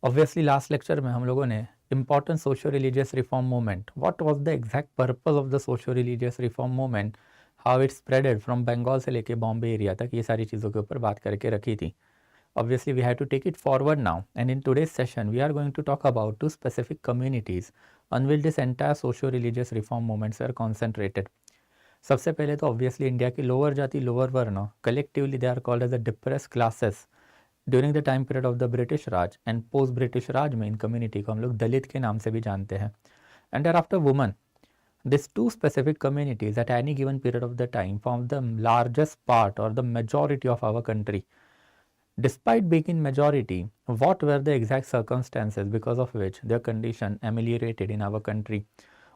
Obviously last lecture में हम लोगों ने important socio religious reform movement, what was the exact purpose of the socio religious reform movement, how it spreaded from Bengal से लेके Bombay area तक, ये सारी चीज़ों के ऊपर बात करके रखी थी. Obviously, we have to take it forward now, and in today's session, we are going to talk about two specific communities on which this entire socio-religious reform movements were concentrated. सबसे पहले तो ऑब्वियसली इंडिया की lower जाति, lower वर्ण, collectively they are called as the depressed classes during the time period of the British Raj, and post British Raj में इन community को हम लोग दलित के नाम से भी जानते हैं. And there after woman, these two specific communities at any given period of the time form the largest part or the majority of our country. Despite being in majority, what were the exact circumstances because of which their condition ameliorated in our country,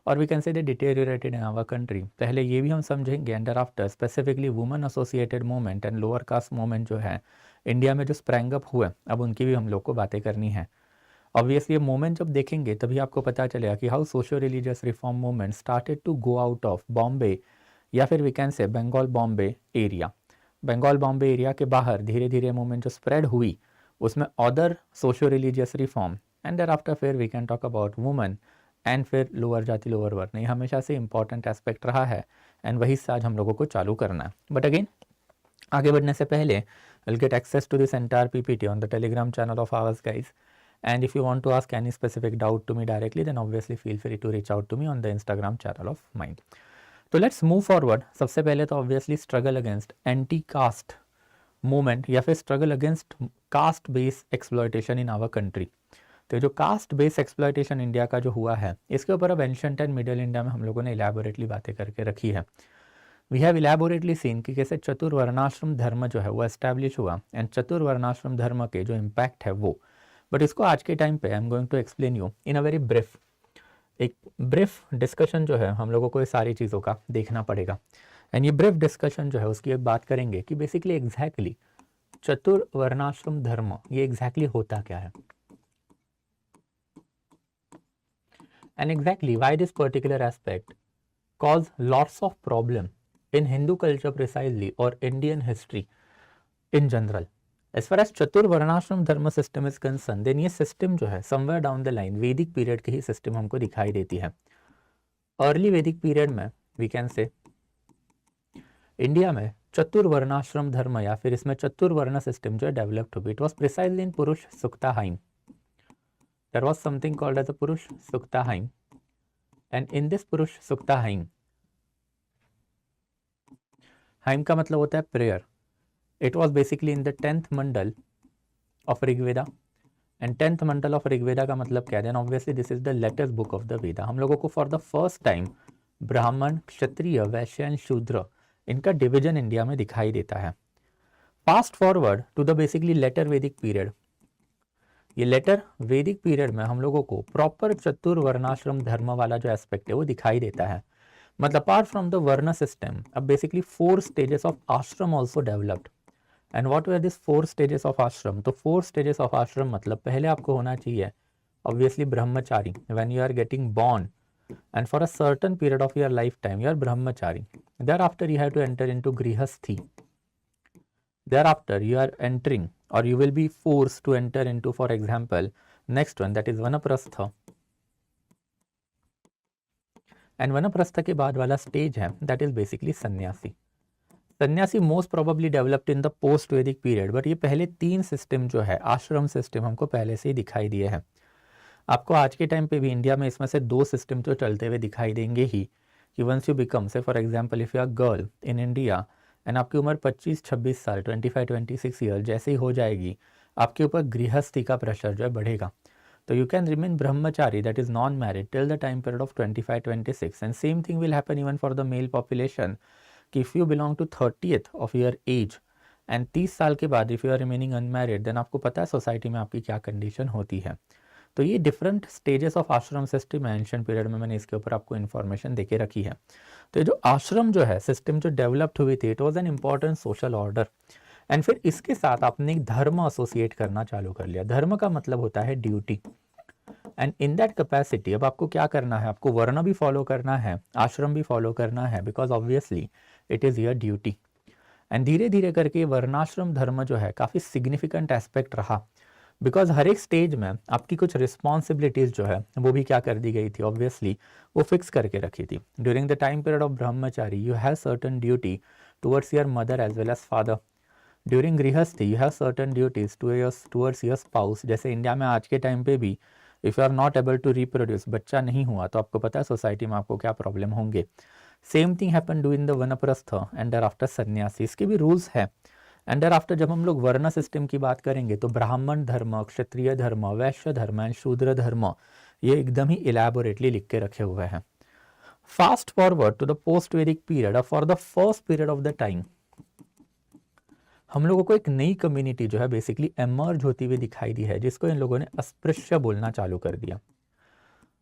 or we can say they deteriorated in our country? पहले ये भी हम समझेंगे, and thereafter specifically women associated movement and lower caste movement जो है India में जो sprang up हुए, अब उनकी भी हम लोग को बातें करनी है. ऑब्वियसली ये मोमेंट जब देखेंगे तभी आपको पता चलेगा कि how socio religious reform movement started to go out of Bombay, या फिर we can say Bengal Bombay area. Bengal Bombay area के बाहर धीरे धीरे मूवमेंट जो स्प्रेड हुई उसमें other socio religious reform, and there after फिर we can talk about women, and फिर लोअर जाति लोअर वर्ण. ये हमेशा से इंपॉर्टेंट एस्पेक्ट रहा है, एंड वही से आज हम लोगों को चालू करना है. बट अगेन आगे बढ़ने से पहले will get access to this entire PPT on the Telegram channel of ours guys. And if you want to ask any specific doubt to me directly, then obviously feel free to reach out to me on the Instagram channel of mine. तो let's move forward. सबसे पहले तो obviously struggle against anti-caste movement या फिर struggle against caste based exploitation in our country. तो जो caste based exploitation India का जो हुआ है, इसके ऊपर अब ancient and middle इंडिया में हम लोगों ने elaborately बातें करके रखी है. We have elaborately seen कि कैसे चतुर्वर्णाश्रम धर्म जो है वो establish हुआ, and चतुर्वर्णाश्रम धर्म के जो impact है वो, बट इसको आज के टाइम पे I am going to explain you in a very brief. एक ब्रीफ डिस्कशन जो है हम लोगों को ये सारी चीज़ों का देखना पड़ेगा, एंड ये ब्रीफ डिस्कशन जो है उसकी एक बात करेंगे कि बेसिकली एग्जैक्टली चतुर्वर्णाश्रम धर्म ये एग्जैक्टली होता क्या है, and exactly why this particular aspect cause lots of problem in Hindu culture precisely और Indian history in general. As far as चतुर्वर्णाश्रम धर्म सिस्टम इज कंसर्न, देन ये सिस्टम जो है somewhere down the line Vedic period के ही सिस्टम हमको दिखाई देती है. अर्ली वैदिक पीरियड में वी कैन से इंडिया में चतुर्वर्णाश्रम धर्म या फिर इसमें चतुर्वर्ण सिस्टम जो है डेवलप्ड हुई. It was precisely in Purush सुक्ताहाइम. There was something called as a Purush सुक्ताहाइम, एंड इन दिस पुरुष सुक्ताहाइम, हाइम का मतलब होता है prayer. It was basically in the 10th mandal of Rigveda, and 10th mandal of Rigveda का मतलब क्या है? Then obviously this is the latest book of the Veda. हम लोगों को for the first time ब्राह्मण, क्षत्रिय, वैश्य एंड शूद्र इनका डिवीजन इंडिया में दिखाई देता है. Fast forward to the basically later Vedic period. ये लेटर वैदिक पीरियड में हम लोगों को प्रॉपर चतुर्वर्णाश्रम धर्म वाला जो एस्पेक्ट है वो दिखाई देता है. मतलब अपार्ट फ्रॉम द वर्ण सिस्टम, अब बेसिकली 4 स्टेजेस ऑफ आश्रम also developed. And what were this 4 stages of आश्रम? तो 4 स्टेजेस ऑफ आश्रम मतलब पहले आपको होना चाहिए obviously brahmachari. When you are getting born and for a certain period of your life time you are brahmachari. Thereafter you have to enter into grihasthi. Thereafter you are entering और you will be force to enter into for example next one, that is Vanaprastha. And Vanaprastha के बाद वाला stage है that is basically सन्यासी. सन्यासी most probably developed in the post Vedic period, but ये पहले 3 system जो है आश्रम सिस्टम हमको पहले से ही दिखाई दिए हैं. आपको आज के टाइम पे भी इंडिया में इसमें से 2 सिस्टम जो चलते हुए दिखाई देंगे ही, कि once you become say for example if you are girl in India and आपकी उम्र 25-26 साल 25-26 ईयर जैसे ही हो जाएगी, आपके ऊपर गृहस्थी का प्रेशर जो है बढ़ेगा. तो you can remain brahmachari that is non married till the time period of 25-26, and same thing will happen even for the male population कि if you belong to 30th of your age and 30 साल के बाद if you are remaining unmarried, then आपको पता है society में आपकी क्या कंडीशन होती है. तो ये डिफरेंट स्टेजेस ऑफ आश्रम सिस्टम एंशिएंट पीरियड में मैंने इसके ऊपर आपको इन्फॉर्मेशन देके रखी है. तो ये जो आश्रम जो है सिस्टम जो डेवलप्ड हुई थी, it was an important social order. And फिर इसके साथ आपने एक धर्म एसोसिएट करना चालू कर लिया. धर्म का मतलब होता है duty, and in that capacity अब आपको क्या करना है, आपको वर्ण भी फॉलो करना है, आश्रम भी फॉलो करना है, because obviously it is your duty. And धीरे धीरे करके वर्णाश्रम धर्म जो है काफ़ी सिग्निफिकेंट एस्पेक्ट रहा, बिकॉज हर एक स्टेज में आपकी कुछ रिस्पॉन्सिबिलिटीज़ जो है वो भी क्या कर दी गई थी, ऑब्वियसली वो फिक्स करके रखी थी. During the time period of brahmachari you have certain duty towards your mother as well as father. During grihasthi you have certain duties towards your spouse. जैसे इंडिया में आज के टाइम पे भी if you are not able to reproduce, बच्चा नहीं हुआ तो आपको पता है सोसाइटी में आपको क्या प्रॉब्लम होंगे. Same thing happen during the Vanaprastha and there after sanyasi. इसके भी रूल्स है. एंड देयर आफ्टर जब हम लोग वर्ण सिस्टम की बात करेंगे तो ब्राह्मण धर्म, क्षत्रिय धर्म, वैश्य धर्म एंड शूद्र धर्म, ये एकदम ही इलैबोरेटली लिख के रखे हुए हैं. Fast forward to the post Vedic period, for the first period of the time हम लोगों को एक नई कम्युनिटी जो है बेसिकली एमर्ज होती हुई दिखाई दी है, जिसको इन लोगों ने अस्पृश्य बोलना चालू कर दिया.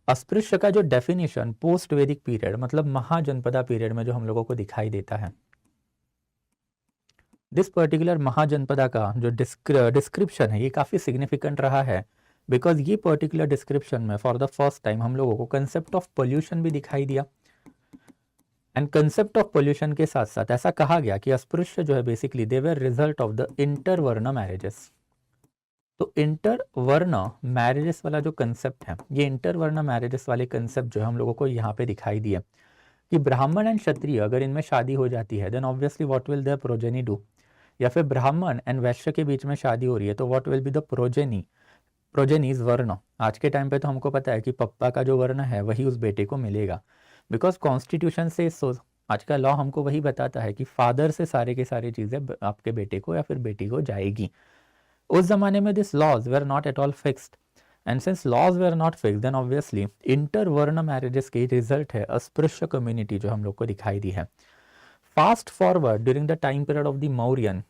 अस्पृश्य का जो डेफिनेशन पोस्ट वैदिक पीरियड मतलब महाजनपदा पीरियड में जो हम लोगों को दिखाई देता है, दिस पर्टिकुलर महाजनपदा का जो डिस्क्रिप्शन है ये काफ़ी सिग्निफिकेंट रहा है. बिकॉज ये पर्टिकुलर डिस्क्रिप्शन में फॉर द फर्स्ट टाइम हम लोगों को कंसेप्ट ऑफ पोल्यूशन भी दिखाई दिया. एंड कंसेप्ट ऑफ पोल्यूशन के साथ साथ ऐसा कहा गया कि अस्पृश्य जो है basically they were result of the इंटरवर्ण मैरिजेस. तो इंटरवर्ण मैरिजेस वाला जो कंसेप्ट है, ये इंटरवर्ण मैरिजेस वाले कंसेप्ट जो है हम लोगों को यहाँ पे दिखाई दिए कि ब्राह्मण एंड क्षत्रिय अगर इनमें शादी हो जाती है then obviously what will the progeny do. या फिर ब्राह्मण एंड वैश्य के बीच में शादी हो रही है तो what will be the progenies वर्ण. आज के टाइम पे तो हमको पता है कि पप्पा का जो वर्ण है वही उस बेटे को मिलेगा. बिकॉज कॉन्स्टिट्यूशन से आज का लॉ हमको वही बताता है कि फादर से सारे के सारे चीज़ें आपके बेटे को या फिर बेटी को जाएगी. उस जमाने में this laws were not at all fixed. And since laws were not fixed then obviously इंटरवर्ण मैरिजेस की रिजल्ट है अस्पृश्य कम्युनिटी जो हम लोग को दिखाई दी है. Fast forward during the time period of the Mauryan,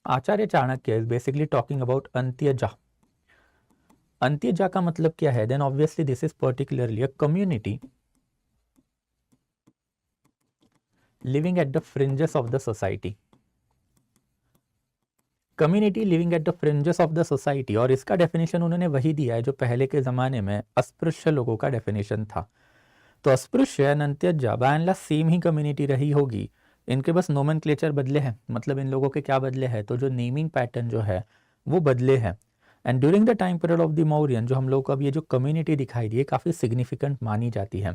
Acharya Chanakya is basically talking about Antyaja. अंत्यजा का मतलब क्या है? Then obviously this is particularly a community living at the fringes of the society. Community living at the fringes of the society, और इसका definition उन्होंने वही दिया है जो पहले के ज़माने में अस्पृश्य लोगों का डेफिनेशन था. तो अस्पृश्य and Antyaja by and large same ही कम्युनिटी रही होगी. इनके बस नोमेनक्लेचर बदले हैं. मतलब इन लोगों के क्या बदले हैं? तो जो नेमिंग पैटर्न जो है वो बदले हैं. And during the time period of the Mauryan जो हम लोग को अब ये जो कम्युनिटी दिखाई दी है काफ़ी सिग्निफिकेंट मानी जाती है.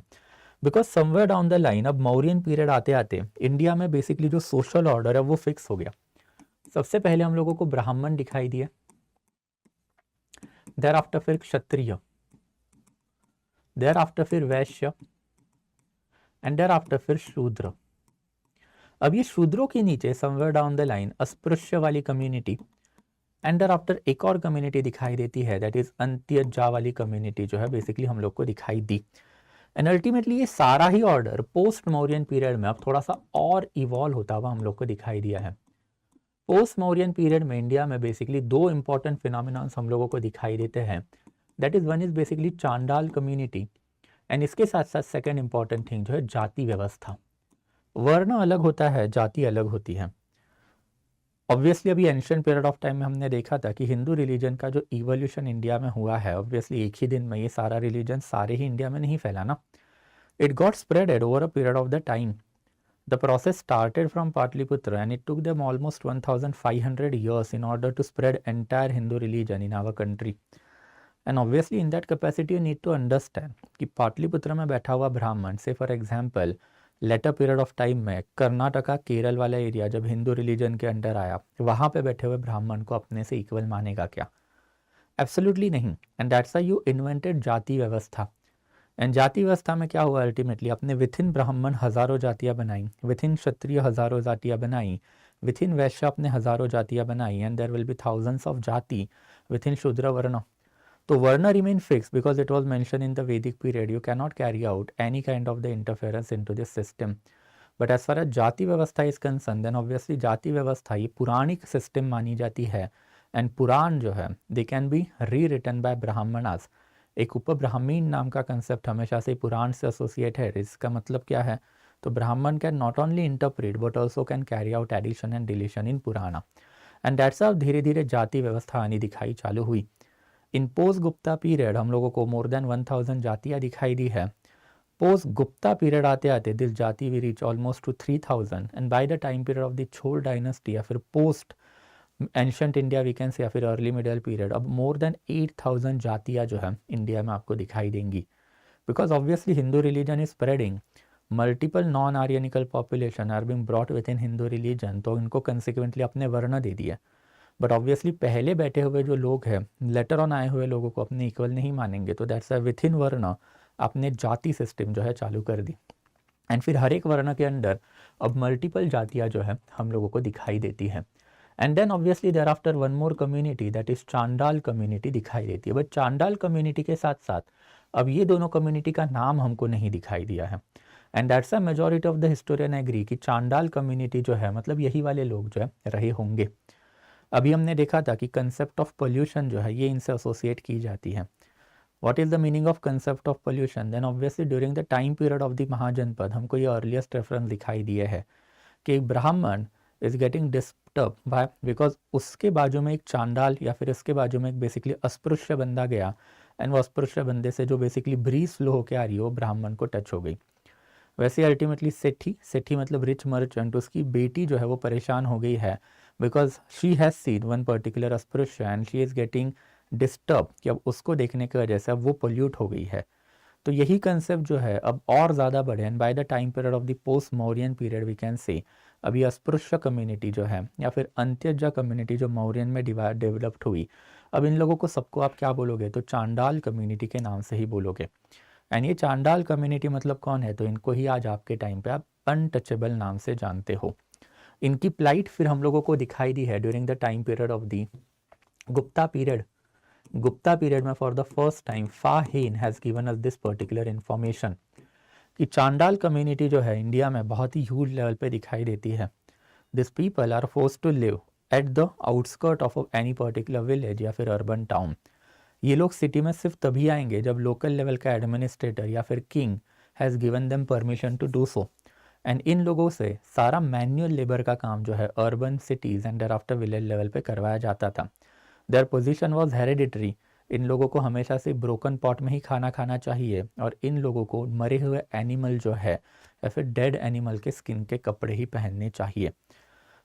Because somewhere down the line अब मौर्यन पीरियड आते आते इंडिया में बेसिकली जो सोशल ऑर्डर है वो फिक्स हो गया. सबसे पहले हम लोगों को ब्राह्मण दिखाई दिए, देयर आफ्टर फिर क्षत्रिय, देयर आफ्टर फिर वैश्य एंड देयर आफ्टर फिर शूद्र. अब ये शूद्रों के नीचे समवेयर डाउन द लाइन अस्पृश्य वाली कम्युनिटी एंड देयर आफ्टर एक और कम्युनिटी दिखाई देती है, दैट इज अंत्यजा वाली कम्युनिटी जो है बेसिकली हम लोग को दिखाई दी. एंड अल्टीमेटली ये सारा ही ऑर्डर पोस्ट मौर्यन पीरियड में अब थोड़ा सा और इवॉल्व होता हुआ हम लोग को दिखाई दिया है. पोस्ट मौर्यन पीरियड में इंडिया में बेसिकली दो इंपॉर्टेंट फिनोमिनॉन्स हम लोगों को दिखाई देते हैं. That is one is basically चांडाल कम्युनिटी एंड इसके साथ साथ सेकेंड इंपॉर्टेंट थिंग जो है जाति व्यवस्था. वर्ण अलग होता है, जाति अलग होती है. ऑब्वियसली अभी एंशिएंट पीरियड ऑफ टाइम में हमने देखा था कि हिंदू रिलीजन का जो इवोल्यूशन इंडिया में हुआ है, ऑब्वियसली एक ही दिन में ये सारा रिलीजन सारे ही इंडिया में नहीं फैला ना. It got spreaded over a period of the time. The process started from Patliputra and it took them almost 1500 years in order to spread entire Hindu religion in our country. And obviously in that capacity you need to understand कि पाटलिपुत्र में बैठा हुआ ब्राह्मण से for example letter period of time में कर्नाटका केरल वाला area जब Hindu religion के अंडर आया वहाँ पे बैठे हुए ब्राह्मण को अपने से इक्वल मानेगा क्या? एब्सोल्युटली नहीं. And that's why you invented जाति व्यवस्था. एंड जाति व्यवस्था में क्या हुआ अल्टीमेटली? अपने विथिन ब्राह्मण हजारों जातियाँ बनाई, विथिन क्षत्रिय हजारों जातियाँ बनाई, विथिन वैश्य अपने हजारों जातियाँ बनाई, and there will be thousands of jati within Shudra varna. तो varna remain fix because it was mention in the Vedic period. You can not carry out any kind of the interference in to this system. But as far as jati vyavastha is concern then obviously जाति व्यवस्था ये पुराणिक system मानी जाती है. And पुराण जो है they can be री written by Brahmanas. एक उपब्राह्मीण नाम का कंसेप्ट हमेशा से पुराण से एसोसिएट है. इसका मतलब क्या है? तो Brahmin can not only interpret but also can carry out addition and deletion in Purana. And that's how धीरे धीरे जाति व्यवस्था आनी दिखाई चालू हुई. इन पोस्ट गुप्ता पीरियड हम लोगों को मोर देन 1000 जातियाँ दिखाई दी है. पोस्ट गुप्ता पीरियड आते आते this jati we reach almost to 3000. And by the time period of the Chola dynasty या फिर post ancient India we can say या फिर अर्ली मिडिल पीरियड, अब मोर देन 8000 जातियाँ जो है इंडिया में आपको दिखाई देंगी, because obviously Hindu religion is spreading, multiple non Aryanical population are being brought within Hindu हिंदू रिलीजन, तो इनको कंसिक्वेंटली अपने वर्ण दे दिया। बट ऑब्वियसली पहले बैठे हुए जो लोग हैं लेटर ऑन आए हुए लोगों को अपने इक्वल नहीं मानेंगे, तो दैट्स अ विथ इन वर्ण आपने जाति सिस्टम जो है चालू कर दी। एंड फिर हर एक वर्ण के अंदर अब मल्टीपल जातियाँ जो है हम लोगों को दिखाई देती हैं। And then obviously there after one more community that is Chandal community दिखाई देती है। बट चांडाल कम्युनिटी के साथ साथ अब ये दोनों कम्युनिटी का नाम हमको नहीं दिखाई दिया है। And that's a majority of the historian agree कि चांडाल कम्युनिटी जो है मतलब यही वाले लोग जो है रहे होंगे। अभी हमने देखा था कि कंसेप्ट ऑफ पोल्यूशन जो है ये इनसे एसोसिएट की जाती है। What is the meaning of concept of pollution? Then obviously during the time period of the Mahajanapada हमको ये अर्लीस्ट रेफरेंस दिखाई दिए है कि Brahmin is getting disturb by, because उसके बाजू में एक चांडाल या फिर उसके बाजू में एक बेसिकली अस्पृश्य बंदा गया, एंड वो अस्पृश्य बंदे से जो बेसिकली ब्रीज फ्लो होकर आ रही है वो ब्राह्मण को टच हो गई। वैसे अल्टीमेटली सेठी मतलब रिच मर्चेंट, उसकी बेटी जो है वो परेशान हो गई है because she has seen one particular अस्पृश्य and she is getting disturb, कि अब उसको देखने की वजह से अब वो पोल्यूट हो गई है। तो यही कंसेप्ट जो है अब और ज़्यादा बढ़े, and by the time period of the post Mauryan period we can say अभी अस्पृश्य कम्युनिटी जो है या फिर अंत्यजा कम्युनिटी जो मौर्यन में डेवलप्ड हुई, अब इन लोगों को सबको आप क्या बोलोगे? तो चांडाल कम्युनिटी के नाम से ही बोलोगे। एंड ये चांडाल कम्युनिटी मतलब कौन है? तो इनको ही आज आपके टाइम पे आप अनटचेबल नाम से जानते हो। इनकी प्लाइट फिर हम लोगों को दिखाई दी है during the time period of the Gupta period. Gupta period में फॉर द फर्स्ट टाइम फा हेन has given us this particular information कि चांडाल कम्युनिटी जो है इंडिया में बहुत ही ह्यूज लेवल पे दिखाई देती है। This people are forced to live at the outskirt of any particular village या फिर अर्बन टाउन। ये लोग सिटी में सिर्फ तभी आएंगे जब लोकल लेवल का एडमिनिस्ट्रेटर या फिर king has given them permission to do so. And इन लोगों से सारा मैन्युअल लेबर का काम जो है urban cities and after village level पे करवाया जाता था। देयर पोजीशन वाज हेरिडिटरी, इन लोगों को हमेशा से ब्रोकन पॉट में ही खाना खाना चाहिए, और इन लोगों को मरे हुए एनिमल जो है या फिर डेड एनिमल के स्किन के कपड़े ही पहनने चाहिए।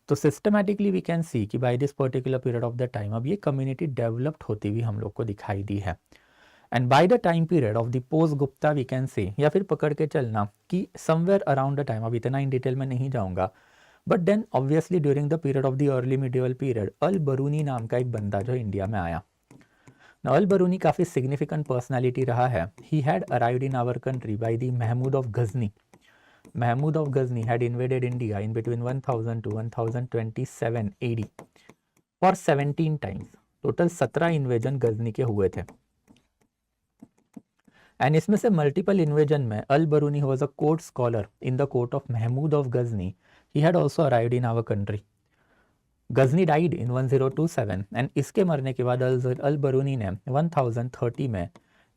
तो सिस्टमैटिकली वी कैन सी कि by this particular period of the time अब ये कम्युनिटी डेवलप्ड होती हुई हम लोग को दिखाई दी है। And by the time period of the post Gupta we can say, या फिर पकड़ के चलना कि समवेयर अराउंड द टाइम, अब इतना इन डिटेल में नहीं जाऊंगा, but then obviously during the period of the early medieval period Al Biruni नाम का एक बंदा जो इंडिया में आया। अल बरूनी काफ़ी सिग्निफिकेंट पर्सनैलिटी रहा है। He had arrived in our country by the Mahmud of Ghazni. Mahmud of Ghazni had invaded India in between 1000 to 1027 AD for 17 times. Total 17 invasion Ghazni के हुए थे, एंड इसमें से मल्टीपल इन्वेजन में Al बरूनी was a court scholar in the court of Mahmud of Ghazni. He had also arrived in our country. Ghazni died in 1027, and इसके मरने के बाद अल बरूनी ने 1030 में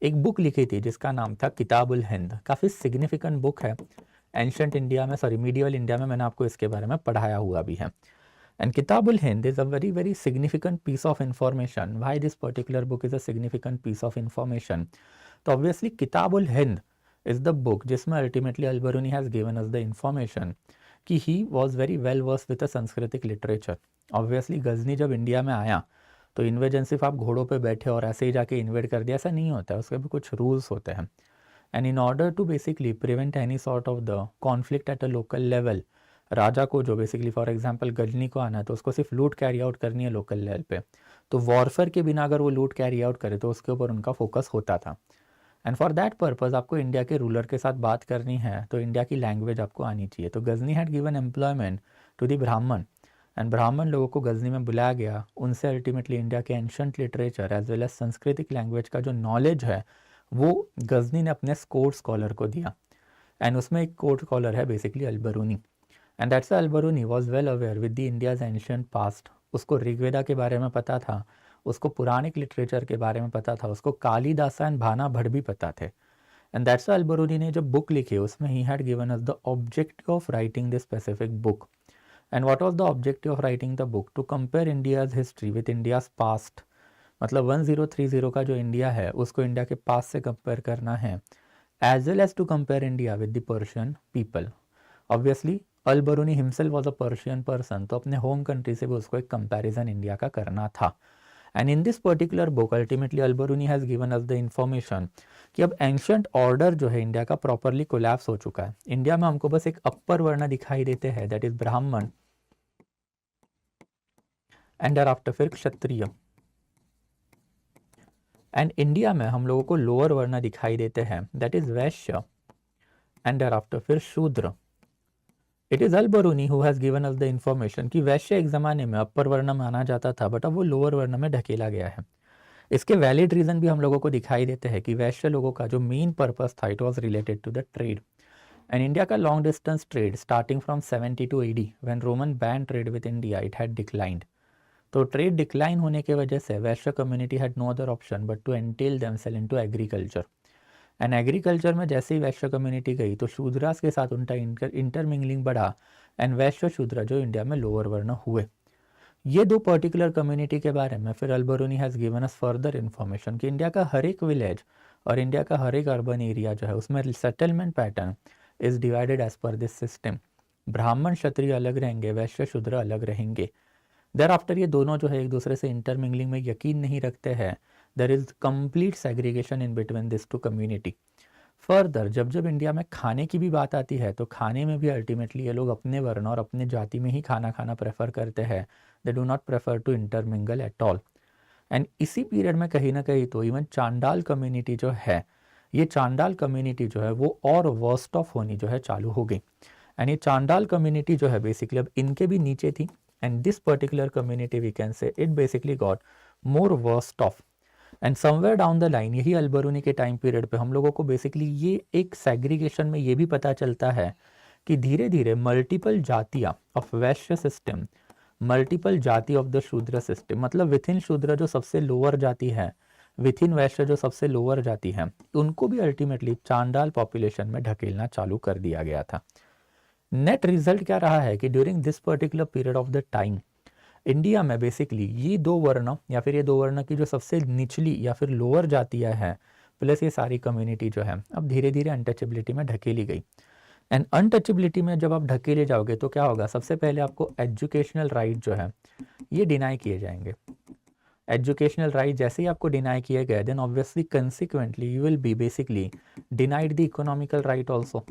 एक बुक लिखी थी जिसका नाम था किताबुल हिंद। काफ़ी सिग्निफिकेंट बुक है एंशंट इंडिया में, सॉरी मीडियल इंडिया में, मैंने आपको इसके बारे में पढ़ाया हुआ भी है। And Kitabul Hind is a very very significant piece of information. Why this particular book is a significant piece of information? तो obviously Kitabul Hind is the book जिसमें ultimately Al बरूनी has given us the information कि he was very well versed with a सांस्कृतिक literature. Obviously Ghazni जब India में आया तो invasion सिर्फ आप घोड़ों पे बैठे और ऐसे ही जाके इन्वेड कर दिया, ऐसा नहीं होता है, उसके भी कुछ रूल्स होते हैं। And in order to basically prevent any sort of the conflict at a local level, राजा को जो बेसिकली फॉर एग्जांपल गजनी को आना है तो उसको सिर्फ लूट कैरी आउट करनी है लोकल लेवल पे, तो वॉरफेयर के बिना अगर वो लूट कैरी आउट करे तो उसके ऊपर उनका फोकस होता था। एंड फॉर दैट पर्पज़ आपको इंडिया के रूलर के साथ बात करनी है तो इंडिया की लैंग्वेज आपको आनी चाहिए। तो Ghazni had given employment to the Brahmin, and Brahmin लोगों को गजनी में बुलाया गया। उनसे अल्टीमेटली इंडिया के ancient literature as well as सांस्कृतिक लैंग्वेज का जो नॉलेज है वो गजनी ने अपने कोर्ट स्कॉलर को दिया, एंड उसमें एक कोर्ट स्कॉलर है basically Al Biruni. And that's Al बरूनी was well aware with the India's ancient past. उसको ऋग्वेदा के बारे में पता था, उसको पुराणिक लिटरेचर के बारे में पता था, उसको कालिदासा एंड भाना भट्ट भी पता थे। एंड दैट्स अल बरूनी ने जब बुक लिखी उसमें he had given us the objective of writing this specific book. And what was the objective of writing the book? To compare India's history with India's past. मतलब 1030 का जो India है उसको India के पास से कंपेयर करना है, as well as to compare India with the Persian people. Obviously Al Biruni himself was a Persian person, तो अपने होम कंट्री से भी उसको एक कंपैरिजन इंडिया का करना था। And in this particular book ultimately Al बरूनी has given us the information कि अब एंशंट ऑर्डर जो है इंडिया का प्रॉपरली कोलैप्स हो चुका है। इंडिया में हमको बस एक अपर वर्ण दिखाई देते हैं, दैट इज ब्राह्मण, एंड आफ्टर फिर क्षत्रिय। एंड इंडिया में हम लोगों को लोअर वर्ण दिखाई देते हैं, that is Vysya, and after फिर शूद्र। It is all बरूनी who has given us the information कि वैश्य एक जमाने में अपर वर्ण माना जाता था, बट अब वो लोअर वर्ण में ढकेला गया है। इसके वैलिड रीजन भी हम लोगों को दिखाई देते हैं कि वैश्य लोगों का जो मेन पर्पस था, it was related to the trade. And India का long distance trade starting from 72 AD when Roman ban trade with India, it had declined. तो ट्रेड डिक्लाइन होने की वजह से वैश्य community had no other option but to entail themselves into agriculture. And agriculture में जैसे ही वैश्य community गई तो शूद्रास के साथ उनका इंटरमिंगलिंग बढ़ा, एंड वैश्य शूद्र जो इंडिया में लोअर वर्ण हुए। ये दो पर्टिकुलर कम्युनिटी के बारे में फिर Al बरूनी has given us further information कि इंडिया का हर एक विलेज और इंडिया का हर एक अर्बन एरिया जो है उसमें settlement pattern is divided as per this system. Brahmin Kshatriya अलग रहेंगे, वैश्य शूद्र अलग रहेंगे। देर आफ्टर ये दोनों जो है एक दूसरे से इंटरमिंगलिंग में यकीन नहीं रखते हैं। There is complete segregation in between this two community. Further जब जब इंडिया में खाने की भी बात आती है तो खाने में भी अल्टीमेटली ये लोग अपने वर्ण और अपने जाति में ही खाना खाना प्रेफर करते हैं। They do not prefer to intermingle at all. And इसी पीरियड में कहीं ना कहीं तो इवन चांडाल कम्युनिटी जो है, ये चांडाल कम्युनिटी जो है वो और वर्स्ट ऑफ होनी जो है चालू हो गई। एंड ये चांडाल कम्युनिटी जो है बेसिकली अब इनके भी नीचे थी, and this particular community we can say it basically got more worst off. And somewhere down the line यही अल बरूनी के टाइम पीरियड पे हम लोगों को बेसिकली ये एक सेग्रीगेशन में ये भी पता चलता है कि धीरे धीरे मल्टीपल जातियाँ ऑफ वैश्य सिस्टम, मल्टीपल जाति ऑफ द शूद्र सिस्टम, मतलब विथ इन शूद्र जो सबसे लोअर जाति है, विथ इन वैश्य जो सबसे लोअर जाति है, उनको भी अल्टीमेटली चांडाल पॉपुलेशन में ढकेलना चालू कर दिया गया था। नेट रिजल्ट क्या रहा है कि during this particular period of the time India में बेसिकली ये दो वर्ण या फिर ये दो वर्ण की जो सबसे निचली या फिर लोअर जातियाँ हैं प्लस ये सारी कम्युनिटी जो है अब धीरे धीरे अनटचेबिलिटी में ढकेली गई। एंड अनटचेबिलिटी में जब आप ढकेले जाओगे तो क्या होगा, सबसे पहले आपको एजुकेशनल राइट जो है ये डिनाई किए जाएंगे। एजुकेशनल राइट जैसे ही आपको डिनाई किए गए then obviously consequently you will be basically denied the economical right also.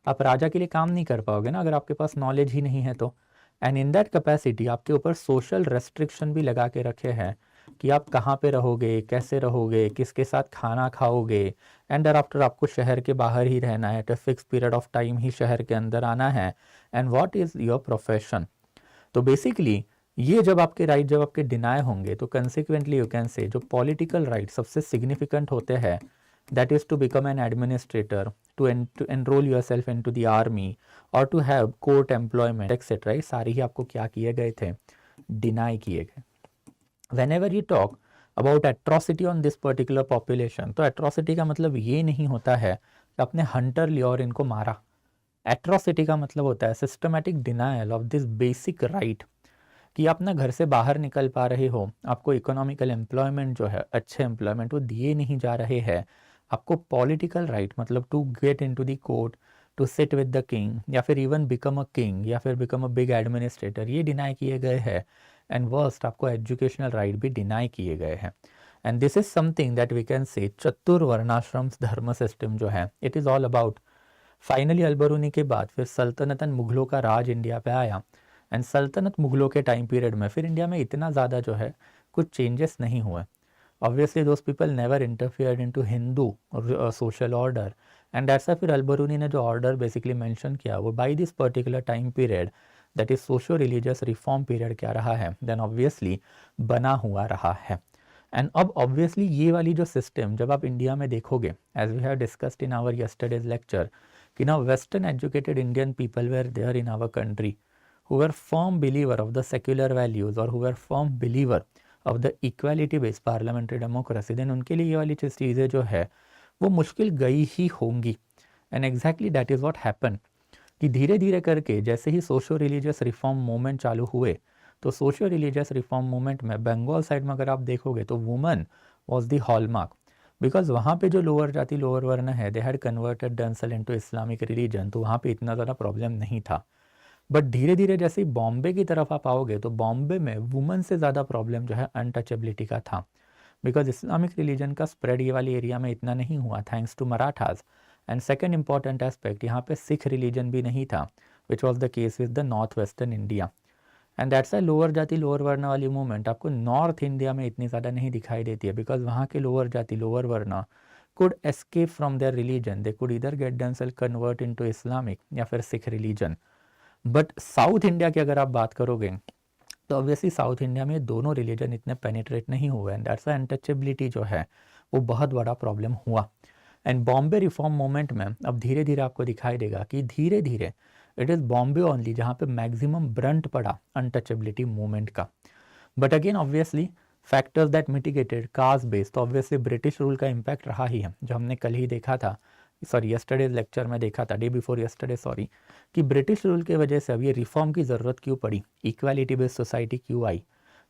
आप राजा के लिए काम नहीं कर पाओगे ना अगर आपके पास नॉलेज ही नहीं है तो। एंड इन दैट कैपेसिटी आपके ऊपर सोशल रेस्ट्रिक्शन भी लगा के रखे हैं कि आप कहाँ पे रहोगे, कैसे रहोगे, किसके साथ खाना खाओगे, एंड दर आफ्टर आपको शहर के बाहर ही रहना है, at a fix period of time ही शहर के अंदर आना है, and what is your profession. तो बेसिकली ये जब आपके राइट जब आपके डिनाई होंगे तो कंसिक्वेंटली यू कैन से जो पॉलिटिकल राइट सबसे सिग्निफिकेंट होते हैं, that is to become an administrator, to enroll yourself into the army or to have court employment etc. ये सारे ही आपको क्या किए गए थे, डिनाई किए गए। whenever you talk about atrocity on this particular population, तो atrocity का मतलब ये नहीं होता है कि आपने हंटर लिया और इनको मारा। एट्रोसिटी का मतलब होता है systematic denial of this basic right कि आप ना घर से बाहर निकल पा रहे हो, आपको इकोनॉमिकल एम्प्लॉयमेंट जो है अच्छे एम्प्लॉयमेंट वो दिए नहीं जा रहे हैं, आपको पॉलिटिकल राइट मतलब to get into the court, to sit with the king या फिर इवन बिकम अ किंग या फिर बिकम अ बिग एडमिनिस्ट्रेटर, ये डिनाई किए गए हैं। एंड वर्स्ट आपको एजुकेशनल राइट भी डिनाई किए गए हैं। And this is something that we can say चतुर्वर्णाश्रम धर्म सिस्टम जो है it is all about. Finally Al Biruni के बाद फिर सल्तनतन मुगलों का राज इंडिया पे आया। एंड सल्तनत मुगलों के टाइम पीरियड में फिर इंडिया में इतना ज़्यादा जो है कुछ चेंजेस नहीं हुए। Obviously those people never interfered into Hindu social order, and ऐसा फिर अल बरूनी ने जो ऑर्डर बेसिकली मेंशन किया वो by this particular time period that is socio religious reform period क्या रहा है, देन ऑब्वियसली बना हुआ रहा है। एंड अब ऑब्वियसली ये वाली जो सिस्टम जब आप इंडिया में देखोगे as we have discussed in our yesterday's lecture कि ना western educated Indian people were there in our country who were firm believer of the secular values और who were firm believer of the equality based parliamentary democracy, then उनके लिए ये वाली चीज़ें जो है वो मुश्किल गई ही होंगी। And exactly that is what happen कि धीरे धीरे करके जैसे ही सोशो रिलीजियस रिफॉर्म मूवमेंट चालू हुए तो सोशो रिलीजियस रिफॉर्म मूवमेंट में बंगाल साइड में अगर आप देखोगे तो woman was the hallmark, because वहाँ पे जो लोअर जाति लोअर वर्ण है they had converted themselves into Islamic religion, तो वहाँ पे इतना ज़्यादा प्रॉब्लम नहीं था। बट धीरे धीरे जैसे ही बॉम्बे की तरफ आप आओगे तो बॉम्बे में वुमेन से ज़्यादा प्रॉब्लम जो है अनटचेबिलिटी का था, बिकॉज इस्लामिक रिलीजन का स्प्रेड ये वाली एरिया में इतना नहीं हुआ thanks to Marathas. And second important aspect, यहाँ पे सिख रिलीजन भी नहीं था, which was the case with the north western India. And that's why lower जाति लोअर वर्ण वाली मूवमेंट आपको नॉर्थ इंडिया में इतनी ज़्यादा नहीं दिखाई देती है, बिकॉज वहाँ के लोअर जाति लोअर वर्ण could escape from their religion. They could either get themselves convert into Islamic या फिर Sikh religion. But south India की अगर आप बात करोगे तो ऑब्वियसली साउथ इंडिया में दोनों रिलीजन इतने पेनिट्रेट नहीं हुए, एंड दैट्स अनटचेबिलिटी जो है वो बहुत बड़ा प्रॉब्लम हुआ। एंड बॉम्बे रिफॉर्म मूवमेंट में अब धीरे धीरे आपको दिखाई देगा कि धीरे धीरे इट इज़ बॉम्बे ओनली जहाँ पे मैक्सिमम ब्रंट पड़ा अनटचेबिलिटी मूवमेंट का। But again obviously factors that mitigated caste based, तो ऑब्वियसली ब्रिटिश रूल का इम्पैक्ट रहा ही है, जो हमने कल ही देखा था, सॉरी यस्टरडे लेक्चर में देखा था, डे बिफोर यस्टरडे सॉरी, कि ब्रिटिश रूल की वजह से अब ये रिफॉर्म की ज़रूरत क्यों पड़ी, इक्वालिटी बेस्ड सोसाइटी क्यों आई।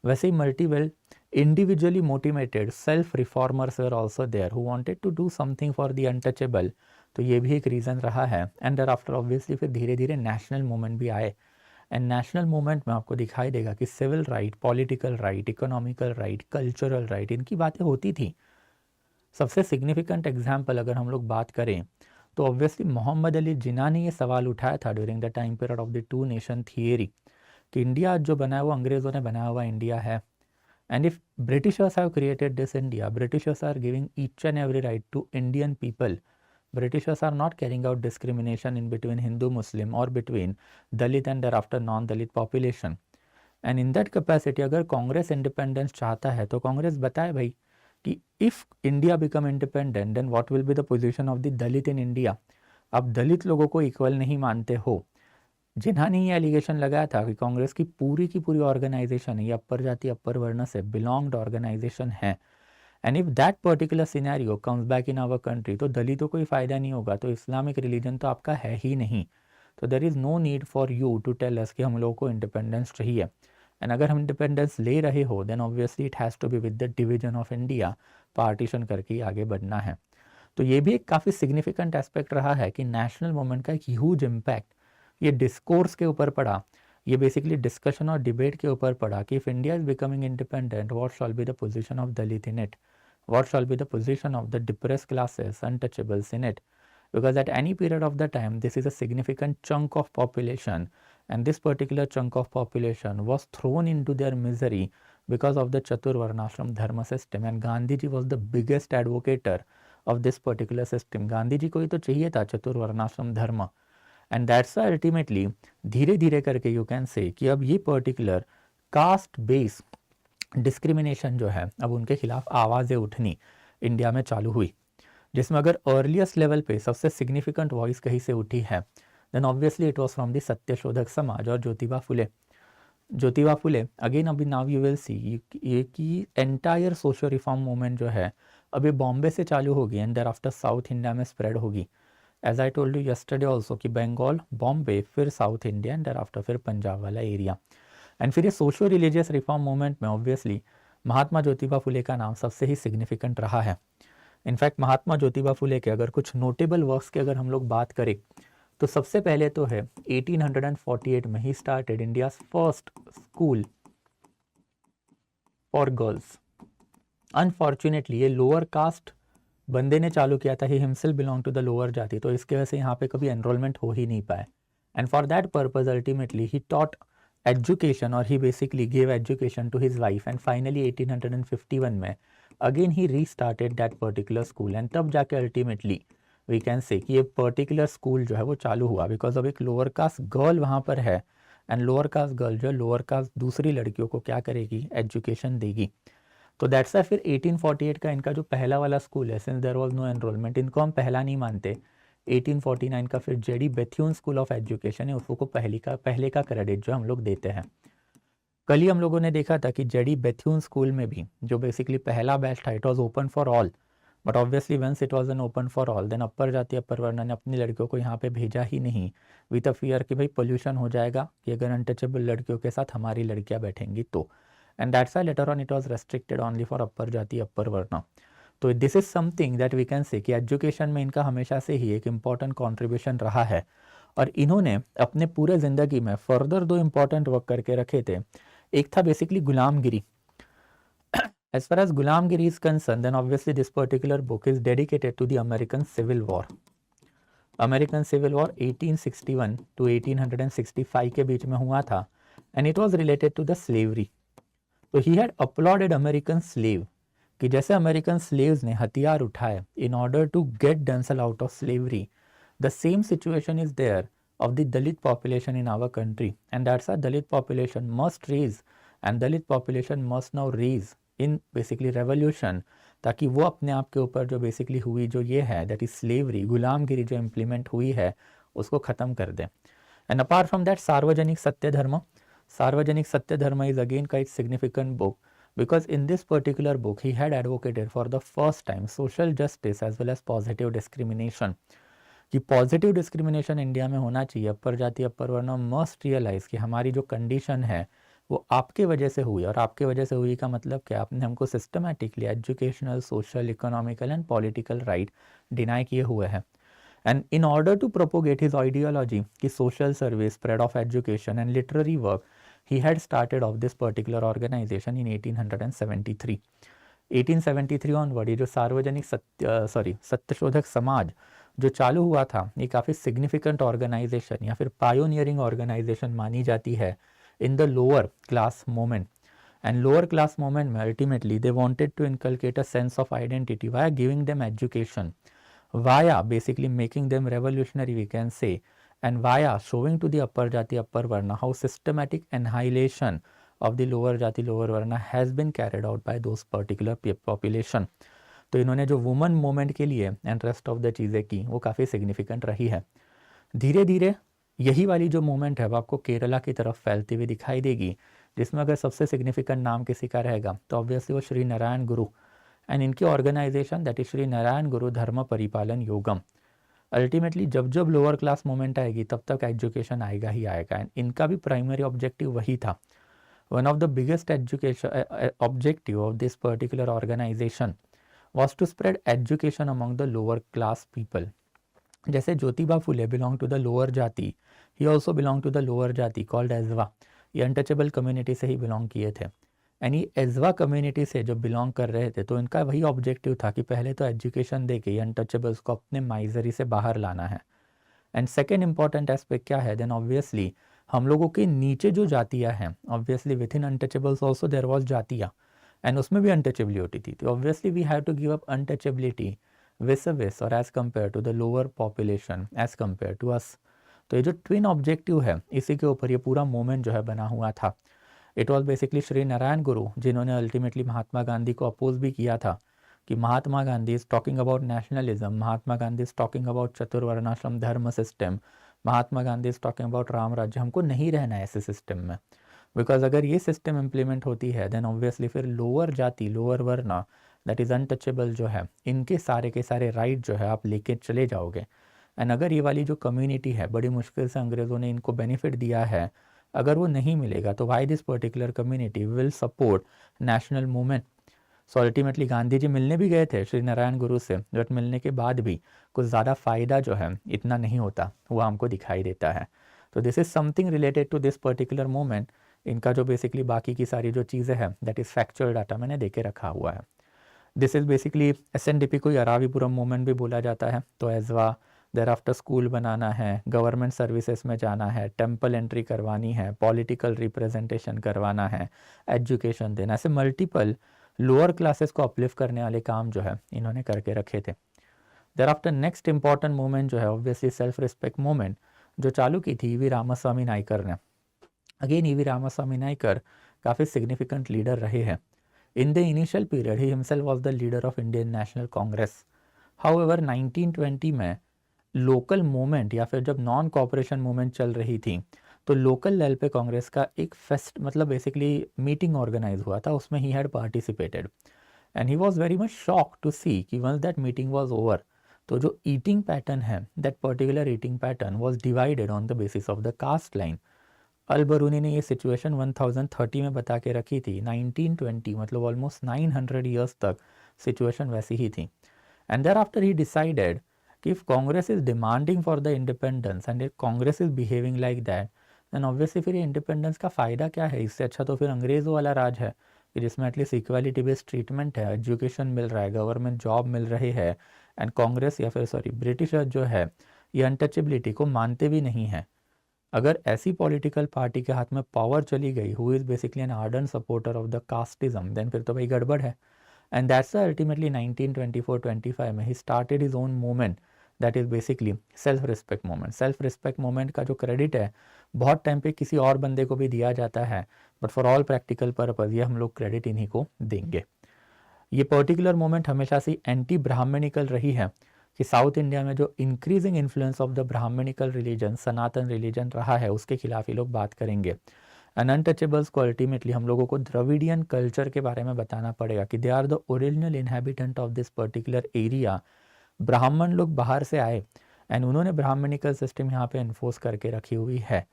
वैसे ही multiple individually motivated self reformers were also there who wanted to do something for the untouchable, तो ये भी एक रीज़न रहा है। एंड देयर आफ्टर ऑब्वियसली फिर धीरे धीरे नेशनल मूवमेंट भी आए, एंड नेशनल मूवमेंट में आपको दिखाई देगा कि civil right, political right, economical right, cultural right, इनकी बातें होती थी। सबसे सिग्निफिकेंट एग्जाम्पल अगर हम लोग बात करें तो ऑब्वियसली मोहम्मद अली जिन्ना ने ये सवाल उठाया था during the time period of the two nation theory कि इंडिया जो बनाया हुआ अंग्रेज़ों ने बनाया हुआ इंडिया है, and if Britishers have created this India, Britishers are giving each and every right to Indian people, Britishers are not carrying out discrimination in between Hindu Muslim or between Dalit and thereafter non-Dalit population. And in that capacity अगर Congress independence चाहता है तो कांग्रेस बताए भाई कि if India become independent then what will be the position of the Dalit in India. आप दलित लोगों को इक्वल नहीं मानते हो। जिन्हा ने ये एलिगेशन लगाया था कि कांग्रेस की पूरी ऑर्गेनाइजेशन है ये अपर जाति अपर वर्ण से बिलोंग्ड ऑर्गेनाइजेशन है, and if that particular scenario comes back in our country तो दलितों को ही फ़ायदा नहीं होगा, तो इस्लामिक रिलीजन तो आपका है ही नहीं, तो there is no need for you to tell us कि हम लोगों को इंडिपेंडेंस चाहिए। एंड अगर हम इंडिपेंडेंस ले रहे हो then obviously it has to be with the division of India, partition करके ही आगे बढ़ना है। तो ये भी एक काफ़ी सिग्निफिकेंट एस्पेक्ट रहा है कि नेशनल मूवमेंट का एक ह्यूज इम्पैक्ट ये डिस्कोर्स के ऊपर पड़ा, ये बेसिकली डिस्कशन और डिबेट के ऊपर पड़ा कि if India is becoming independent what shall be the position of Dalit in it, what shall be the position of the depressed classes, untouchables in it, because at any period of the time this is a significant chunk of population, and this particular chunk of population was thrown into their misery because of the Chaturvarnashram dharma system, and Gandhi ji was the biggest advocator of this particular system. Gandhi ji को ही तो चाहिए था चतुर्वर्णाश्रम धर्म, and that's why ultimately धीरे धीरे करके you can say कि अब ये particular caste based डिस्क्रिमिनेशन जो है अब उनके खिलाफ आवाज़ें उठनी इंडिया में चालू हुई, जिसमें अगर अर्लीस्ट लेवल पे सबसे सिग्निफिकेंट वॉइस कहीं से उठी है then obviously it was from the Satyashodhak Samaj और ज्योतिबा फुले। ज्योतिबा फुले अगेन अभी नाउ यू विल सी ये कि एंटायर सोशल रिफॉर्म मूवमेंट जो है अभी बॉम्बे से चालू होगी and there after south India में स्प्रेड होगी, as I told you yesterday also कि बंगाल, बॉम्बे, फिर south India and there after फिर पंजाब वाला एरिया। एंड फिर ये सोशो रिलीजियस रिफॉर्म मूवमेंट में ऑब्वियसली महात्मा ज्योतिबा फुले का नाम सबसे ही सिग्निफिकेंट रहा है। इनफैक्ट महात्मा ज्योतिबा फुले के अगर कुछ नोटेबल वर्क्स की अगर हम लोग बात करें तो सबसे पहले तो है 1848 में ही started India first school for girls. Unfortunately ये लोअर कास्ट बंदे ने चालू किया था, he himself belong to the lower jati, तो इसके वजह से यहाँ पे कभी एनरोलमेंट हो ही नहीं पाए, and for that purpose ultimately he taught education और he basically give education to his wife, and finally 1851 में again he restarted that particular school, and तब जाके अल्टीमेटली वी कैन से कि ये पर्टिकुलर स्कूल जो है वो चालू हुआ बिकॉज अब एक लोअर कास्ट गर्ल वहाँ पर है, एंड लोअर कास्ट गर्ल जो है लोअर कास्ट दूसरी लड़कियों को क्या करेगी, एजुकेशन देगी। तो दैट्स वाई फिर 1848 का इनका जो पहला वाला स्कूल है, since there was no enrolment, इनको हम पहला नहीं मानते। 1849 का फिर JD Bethune school of education है, उसको पहले का क्रेडिट जो हम लोग देते हैं। कल ही हम लोगों ने देखा था कि जेडी बेथ्यून स्कूल में भी जो बेसिकली पहला बैच था it was open for all, but obviously once it was an open for all then upper जाति अपर वर्ण ने अपनी लड़कियों को यहाँ पे भेजा ही नहीं विद अ फियर कि भाई पोल्यूशन हो जाएगा कि अगर अनटचेबल लड़कियों के साथ हमारी लड़कियाँ बैठेंगी तो, and that's why later on it was restricted only for upper जाति अपर वर्ण। तो this is something that we can say कि एजुकेशन में इनका हमेशा से ही एक इम्पॉर्टेंट कॉन्ट्रीब्यूशन रहा है। और इन्होंने अपने पूरे ज़िंदगी में फर्दर दो इम्पॉर्टेंट वर्क करके रखे थे। एक था basically Gulamgiri. As far as Ghulamgiri is concerned, then obviously this particular book is dedicated to the American Civil War. American Civil War 1861 to 1865 के बीच में हुआ था, and it was related to the slavery. तो he had applauded American slave कि जैसे American slaves ने हथियार उठाए in order to get themselves out of slavery, the same situation is there of the Dalit population in our country, and that's a Dalit population must raise, and Dalit population must now raise in basically revolution, ताकि वो अपने आप के ऊपर जो basically हुई जो ये है दैट इज स्लेवरी, गुलामगिरी जो इम्प्लीमेंट हुई है उसको ख़त्म कर दें। एंड अपार्ट फ्रॉम दैट सार्वजनिक सत्य धर्म इज अगेन का it's significant book, because in this particular book he had advocated for the first time social justice as well as positive discrimination, कि पॉजिटिव डिस्क्रिमिनेशन इंडिया में होना चाहिए। अपर जाति upper वर्ण मस्ट रियलाइज़ कि हमारी जो कंडीशन है वो आपके वजह से हुई, और आपके वजह से हुई का मतलब क्या, आपने हमको systematically educational, social, economical and political right deny किए हुए हैं। And in order to propagate his ideology कि social service, spread of education and literary work, he had started off this particular organization in 1873. 1873 onward ये जो सार्वजनिक सत्यशोधक समाज जो चालू हुआ था, ये काफ़ी सिग्निफिकेंट ऑर्गेनाइजेशन या फिर पायोनियरिंग ऑर्गेनाइजेशन मानी जाती है in the lower class movement. And lower class movement में ultimately they wanted to inculcate a sense of identity via giving them education, via basically making them revolutionary we can say, and via showing to the upper jati upper varna how systematic annihilation of the lower jati lower varna has been carried out by those particular population। तो इन्होंने जो woman movement के लिए and rest of the चीज़ें की वो काफ़ी significant रही है। धीरे धीरे यही वाली जो मूवमेंट है वो आपको केरला की तरफ फैलती हुई दिखाई देगी, जिसमें अगर सबसे सिग्निफिकेंट नाम किसी का रहेगा तो ऑब्वियसली वो श्री नारायण गुरु, एंड इनकी organization that is Shri Narayana Guru Dharma परिपालन योगम। अल्टीमेटली जब जब लोअर क्लास मूवमेंट आएगी तब तक एजुकेशन आएगा ही आएगा, एंड इनका भी प्राइमरी ऑब्जेक्टिव वही था। One of the biggest education objective of this particular organisation was to spread education among the lower class people. जैसे Jyotiba Phule belong to the lower जाति, he also belong to the lower जाति called Ezhava, ये untouchable community से ही belong किए थे। And ये एजवा community से जो बिलोंग कर रहे थे तो इनका वही ऑब्जेक्टिव था कि पहले तो एजुकेशन दे के अनटचेबल्स को अपने माइजरी से बाहर लाना है। एंड सेकेंड इंपॉर्टेंट एस्पेक्ट क्या है, देन ऑब्वियसली हम लोगों के नीचे जो जातियाँ हैं, obviously with in untouchables also there was जातियाँ, एंड उसमें भी अनटचेबिलिटी थी। तो obviously we have to give up untouchability विस और as compare to the lower population as compare to us. तो ये जो ट्विन ऑब्जेक्टिव है इसी के ऊपर ये पूरा मूवमेंट जो है बना हुआ था। It was basically Shri Narayana गुरु जिन्होंने अल्टीमेटली महात्मा गांधी को अपोज भी किया था कि Mahatma Gandhi is talking about nationalism, Mahatma Gandhi is talking about चतुर्वर्णाश्रम धर्म system, Mahatma Gandhi is talking about Ram Rajya. हमको नहीं रहना है ऐसे सिस्टम में, बिकॉज अगर ये सिस्टम इम्प्लीमेंट होती है देन ऑब्वियसली फिर लोअर जाति लोअर वर्ना दैट इज़ अनटचेबल जो है इनके सारे के सारे राइट जो है आप लेके चले जाओगे। एंड अगर ये वाली जो कम्युनिटी है बड़ी मुश्किल से अंग्रेज़ों ने इनको बेनिफिट दिया है, अगर वो नहीं मिलेगा तो why this particular community will support national movement. So ultimately Gandhi ji मिलने भी गए थे श्री नारायण गुरु से, बट मिलने के बाद भी कुछ ज़्यादा फ़ायदा जो है इतना नहीं होता, वो हमको दिखाई देता है। तो this is something related to this particular movement. इनका जो बेसिकली बाकी की सारी जो चीज़ें हैं दैट इज़ फैक्चुअल डाटा मैंने दे के रखा हुआ है। दिस इज़ बेसिकली SNDP को अरावीपुरम मूवमेंट भी बोला जाता है। तो एजवा देर आफ्टर स्कूल बनाना है, गवर्नमेंट सर्विसेज में जाना है, टेम्पल एंट्री करवानी है, पॉलिटिकल रिप्रेजेंटेशन करवाना है, एजुकेशन देना, ऐसे मल्टीपल लोअर क्लासेस को अपलिफ्ट करने वाले काम जो है इन्होंने करके रखे थे। There after next important movement जो है ऑब्वियसली सेल्फ रिस्पेक्ट मूवमेंट जो चालू की थी वी रामास्वामी नायकर ने। अगेन वी रामास्वामी नायकर काफ़ी सिग्निफिकेंट लीडर रहे हैं। In the initial period he himself was the leader of Indian national Congress. However 1920 में लोकल मूवमेंट या फिर जब नॉन कॉपरेशन मूवमेंट चल रही थी तो लोकल लेवल पे कांग्रेस का एक फेस्ट मतलब बेसिकली मीटिंग ऑर्गेनाइज हुआ था, उसमें he had participated and he was very much shock to see कि once that meeting was over तो जो ईटिंग पैटर्न है that particular eating pattern was divided on the basis of the caste line. Al Biruni ने ये situation 1030 में बता के रखी थी। 1920 मतलब ऑलमोस्ट 900 ईयर्स तक सिचुएशन वैसी ही थी। And there after he decided कि if Congress is demanding for the independence and if Congress is behaving like that, then obviously फिर ये इंडिपेंडेंस का फ़ायदा क्या है? इससे अच्छा तो फिर अंग्रेज़ों वाला राज है कि जिसमें एटलीस्ट इक्वालिटी बेस्ड ट्रीटमेंट है, एजुकेशन मिल रहा है, गवर्नमेंट जॉब मिल रही है, एंड कांग्रेस या फिर सॉरी ब्रिटिश जो है ये अनटचेबिलिटी को मानते भी नहीं है। अगर ऐसी पॉलिटिकल पार्टी के हाथ में पावर चली गई who is basically an ardent supporter of the casteism, then फिर तो भाई गड़बड़ है। एंड दैट्स अल्टीमेटली 1924-25 में ही started his own movement that is basically self respect movement. Self respect movement का जो क्रेडिट है बहुत टाइम पे किसी और बंदे को भी दिया जाता है, but for all practical purpose ये हम लोग क्रेडिट इन्हीं को देंगे। ये पर्टिकुलर मूवमेंट हमेशा से एंटी ब्राह्मणिकल रही है कि साउथ इंडिया में जो increasing influence of the Brahmanical religion, Sanatan religion रहा है, उसके खिलाफ ये लोग बात करेंगे। एंड अनटचेबल्स को अल्टीमेटली हम लोगों को द्रविडियन कल्चर के बारे में बताना पड़ेगा कि they are the original inhabitant of this particular area. ब्राह्मण लोग बाहर से आए एंड उन्होंने ब्राह्मणिकल सिस्टम यहाँ पे इन्फोर्स करके रखी हुई है।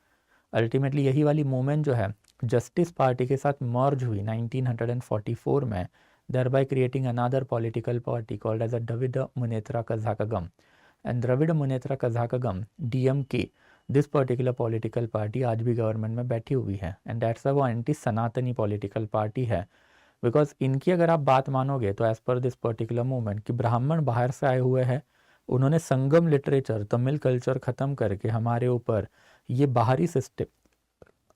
अल्टीमेटली यही वाली मूवमेंट जो है जस्टिस पार्टी के साथ मर्ज हुई 1944 में, thereby creating another political party called as a Dravida Munnetra Kazhakagam. And Dravida Munnetra Kazhakagam, DMK, this particular political party आज भी गवर्नमेंट में बैठी हुई है, एंड दैट्स वो एंटी सनातनी पॉलिटिकल पार्टी है। बिकॉज इनकी अगर आप बात मानोगे तो as per this particular movement कि ब्राह्मण बाहर से आए हुए हैं, उन्होंने संगम लिटरेचर, तमिल कल्चर ख़त्म करके हमारे ऊपर ये बाहरी सिस्टम,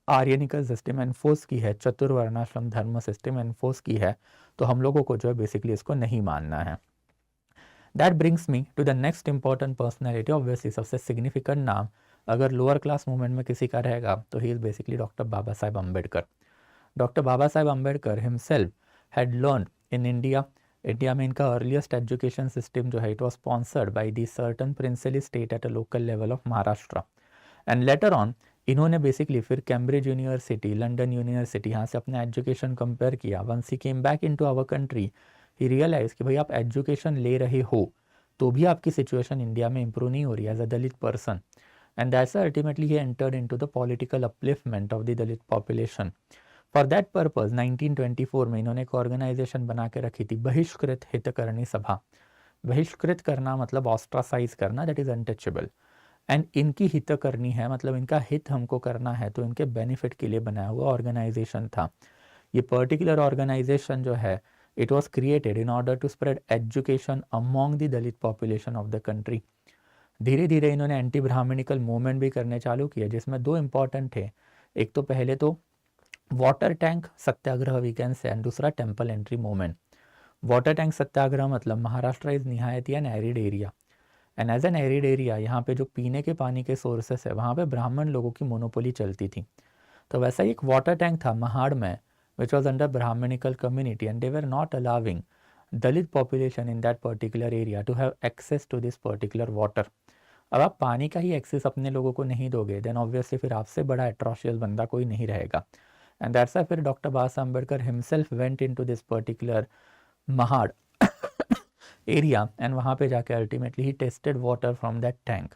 आर्यनिकल सिस्टम एनफोर्स की है, चतुर्वर्णाश्रम धर्म सिस्टम एनफोर्स की है, तो हम लोगों को जो है बेसिकली इसको नहीं मानना है। That brings me to the next important personality. Obviously सबसे सिग्निफिकेंट नाम अगर लोअर क्लास मूवमेंट में किसी का रहेगा तो he is basically doctor Baba Saheb Ambedkar. Doctor Baba Saheb Ambedkar himself had learn in India. India में इनका अर्लीस्ट एजुकेशन सिस्टम जो है it was sponsored by the certain princely state at a local level of Maharashtra. And later on इन्होंने बेसिकली फिर Cambridge university, London university, यहाँ से अपना education compare किया। Once he came back into our country he realise कि भाई आप education ले रहे हो तो भी आपकी सिचुएशन इंडिया में इंप्रूव नहीं हो रही as a Dalit person, and that's ultimately he entered into the political upliftment of the Dalit population. For that purpose 1924 में इन्होंने एक ऑर्गेनाइजेशन बना के रखी थी, बहिष्कृत हितकरणी सभा। बहिष्कृत करना मतलब ऑस्ट्रासाइज करना, दैट इज अनटचेबल। एंड इनकी हित करनी है मतलब इनका हित हमको करना है, तो इनके बेनिफिट के लिए बनाया हुआ ऑर्गेनाइजेशन था। ये पर्टिकुलर ऑर्गेनाइजेशन जो है it was created in order to spread education among the Dalit population of the country. धीरे धीरे इन्होंने एंटी ब्राह्मणिकल मूवमेंट भी करने चालू किया, जिसमें दो इंपॉर्टेंट थे। एक तो पहले तो water tank satyagraha we can say, and दूसरा temple entry movement. Water tank satyagraha मतलब महाराष्ट्र इज निहायत an arid area, and as an arid area यहाँ पे जो पीने के पानी के सोर्सेस है वहाँ पे ब्राह्मण लोगों की मोनोपोली चलती थी। तो वैसा ही एक वाटर टैंक था महाड़ में which was under Brahmanical community, and they were not allowing Dalit population in that particular area to have access to this particular water. अब आप पानी का ही एक्सेस अपने लोगों को नहीं दोगे देन ऑब्वियसली फिर आपसे बड़ा एट्रोशियस बंदा कोई नहीं रहेगा, एंड दैट्स व्हाई फिर doctor Baba Saheb Ambedkar himself went into this particular Mahad area, and वहाँ पे जाके ultimately he tested water from that tank,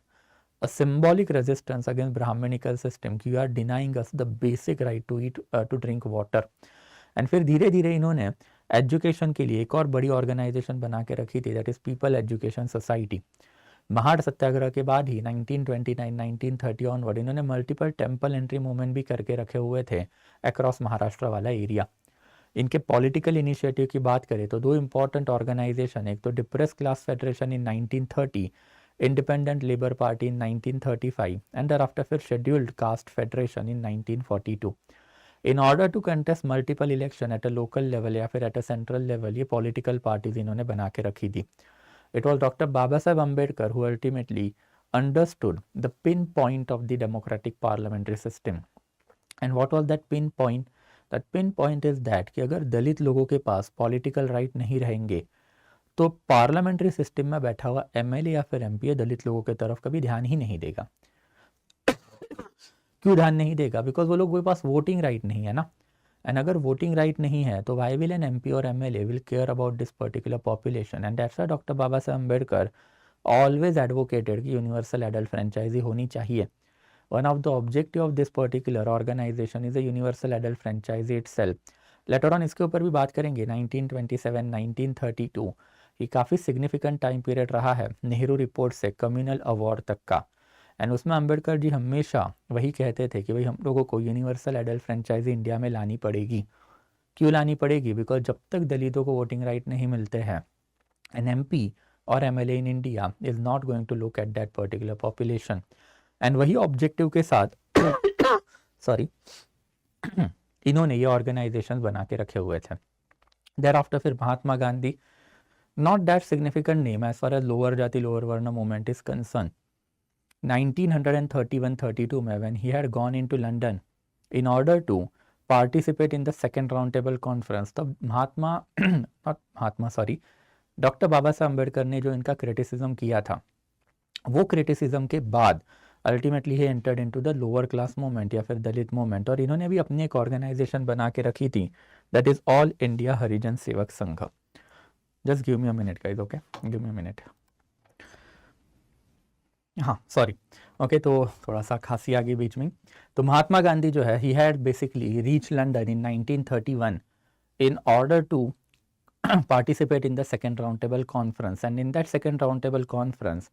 a symbolic resistance against brahmanical system कि you are denying us the basic right to eat to drink water. And फिर धीरे धीरे इन्होंने education के लिए एक और बड़ी ऑर्गेनाइजेशन बना के रखी थी, that is people education society. Mahad satyagraha के बाद ही 1929-1930 ऑनवर्ड इन्होंने मल्टीपल टेम्पल एंट्री मूवमेंट भी करके रखे हुए थे अक्रॉस महाराष्ट्र वाला एरिया। इनके पॉलिटिकल इनिशिएटिव की बात करें तो दो इंपॉर्टेंट ऑर्गेनाइजेशन, एक तो depress class federation in 1930, independent labour party in 1935, and thereafter फिर scheduled caste federation in 1942। In order to contest multiple election at a local level या फिर एट अ सेंट्रल लेवल ये पॉलिटिकल पार्टीज इन्होंने बना के रखी थी। It was doctor Baba Saheb Ambedkar who ultimately understood the pin point of the democratic parliamentary system. And what was that pin point? That pin point is that कि अगर दलित लोगों के पास पॉलिटिकल राइट नहीं रहेंगे तो पार्लियामेंट्री सिस्टम में बैठा हुआ एमएलए या फिर एमपी दलित लोगों की तरफ कभी ध्यान ही नहीं देगा। क्यों ध्यान नहीं देगा? बिकॉज वो लोगों के पास वोटिंग राइट नहीं है ना, एंड अगर वोटिंग राइट नहीं है तो वाई विल एन एमपी और MLA will care about this particular population. And that's why doctor Baba Saheb Ambedkar always advocated कि यूनिवर्सल एडल्ट फ्रेंचाइजी होनी चाहिए। One of the objective of this particular organization is a universal adult franchisee itself. Later on इसके ऊपर भी बात करेंगे। 1927, 1932 ये काफ़ी सिग्निफिकेंट टाइम पीरियड रहा है नेहरू रिपोर्ट से कम्युनल अवार्ड तक का। एंड उसमें अंबेडकर जी हमेशा वही कहते थे कि भाई हम लोगों को यूनिवर्सल एडल्ट फ्रेंचाइजी इंडिया में लानी पड़ेगी। क्यों लानी पड़ेगी? बिकॉज जब तक दलितों को वोटिंग राइट नहीं मिलते हैं, एन एमपी और MLA in India is not going to look at that particular population. And वही ऑब्जेक्टिव के साथ सॉरी इन्होंने ये ऑर्गेनाइजेशन बना के रखे हुए थे। देर आफ्टर फिर Mahatma Gandhi, not that significant name as far as lower जाति लोअर वर्ण मूवमेंट इज कंसर्न। 1931-32 में when he had gone into London in order to participate in the second round table conference, तब डॉक्टर बाबा साहब अम्बेडकर ने जो इनका criticism किया था, वो क्रिटिसिज्म के बाद ultimately he entered into the lower class movement या फिर दलित मूवमेंट, और इन्होंने भी अपनी एक ऑर्गेनाइजेशन बना के रखी थी, that is all India Harijan Sevak Sangh. Just give me a minute guys, okay, give me a minute. हाँ सॉरी, ओके, तो थोड़ा सा खांसी आ गई बीच में। तो महात्मा गांधी जो है, he had basically reach London in 1931 in order to participate in the second roundtable conference, and in that second roundtable conference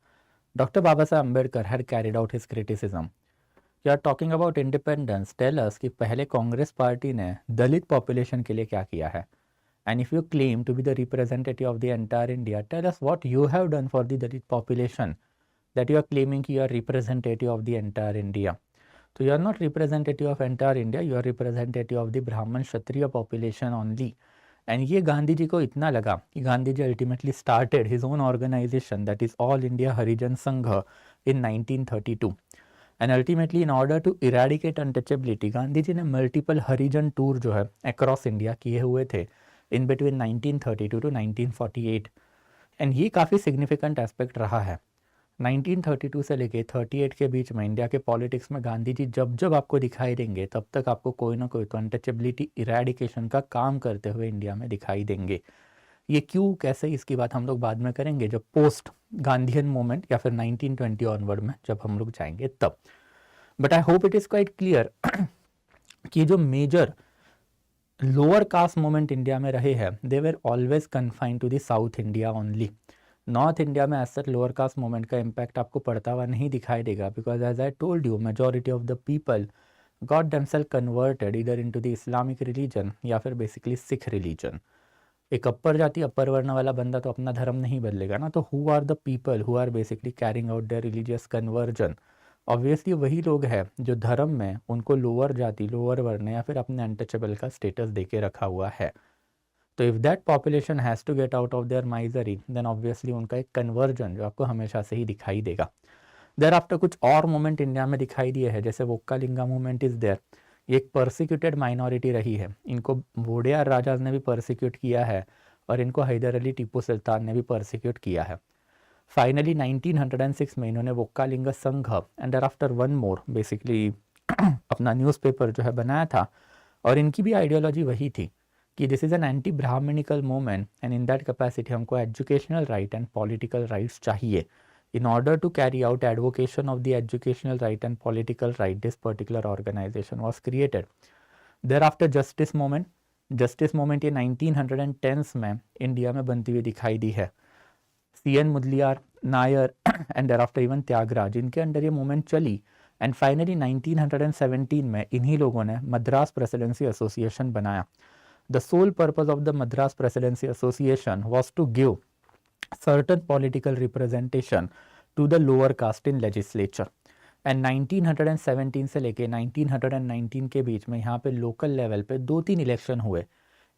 Dr. Baba Saheb Ambedkar had carried out his criticism. You are talking about independence, tell us कि पहले Congress party ने दलित population के लिए क्या किया है, and if you claim to be the representative of the entire India, tell us what you have done for the Dalit population that you are claiming you are representative of the entire India. So you are not representative of entire India, you are representative of the Brahman Kshatriya population only. And ये गांधी जी को इतना लगा कि Gandhi ji ultimately started his own organisation that is all India Harijan Sangh in 1932, and ultimately in order to eradicate untouchability Gandhi ji ने multiple हरिजन tour जो है across India किए हुए थे इन बिटवीन 1932 टू 1948, एंड ये काफ़ी सिग्निफिकेंट एस्पेक्ट रहा है। 1932 से लेके 38 के बीच में इंडिया के पॉलिटिक्स में गांधी जी जब जब आपको दिखाई देंगे, तब तक आपको कोई ना कोई तो अनटचेबिलिटी इरेडिकेशन का काम करते हुए इंडिया में दिखाई देंगे। ये क्यों, कैसे, इसकी बात हम लोग बाद में करेंगे जब पोस्ट गांधीयन मूवमेंट या फिर 1920 ऑनवर्ड में जब हम लोग जाएंगे तब। But I hope it is quite clear कि जो major lower caste movement India में रहे हैं, they were always confined to the South India only. North India में ऐसा लोअर कास्ट मूवमेंट का इम्पैक्ट आपको पड़ता हुआ नहीं दिखाई देगा, because as I told you majority of the people got themselves converted इधर इनटू द इस्लामिक रिलीजन या फिर बेसिकली सिख रिलीजन। एक अपर जाति अपर वर्ण वाला बंदा तो अपना धर्म नहीं बदलेगा ना, तो who are the people who are basically carrying out their religious conversion? Obviously वही लोग हैं जो धर्म में उनको लोअर जाति लोअर वर्ण या फिर अपने अनटचेबल का स्टेटस देके रखा हुआ है। तो if that population has to get out of their misery, then obviously उनका एक कन्वर्जन जो आपको हमेशा से ही दिखाई देगा। देर आफ्टर कुछ और मूवमेंट इंडिया में दिखाई दिए हैं, जैसे वोक्कालिंगा मूवमेंट इज़ देयर। ये एक परसिक्यूटेड माइनॉरिटी रही है, इनको वोडेयार राजाज ने भी परसिक्यूट किया है और इनको हैदर अली टीपू सुल्तान ने भी परसिक्यूट किया है। फाइनली 1906 में इन्होंने वोक्कालिंगा संघ and there after one more basically अपना न्यूज़पेपर जो है बनाया था, और इनकी भी आइडियोलॉजी वही थी कि this is an anti brahmanical movement and in that capacity हमको educational right and political rights चाहिए। In order to carry out advocation of the educational right and political right, this particular organization was created. Thereafter justice movement ये 1910s में India में बनती हुई दिखाई दी है। CN Mudaliar, Nair and thereafter even Tyagaraja, इनके अंडर ये मूवमेंट चली, एंड फाइनली 1917 में इन्हीं लोगों ने मद्रास प्रेसिडेंसी एसोसिएशन बनाया। The sole purpose of the Madras Presidency Association was to give certain political representation to the lower caste in legislature. And 1917 से लेके 1919 के बीच में यहाँ पे लोकल लेवल पे 2-3 इलेक्शन हुए,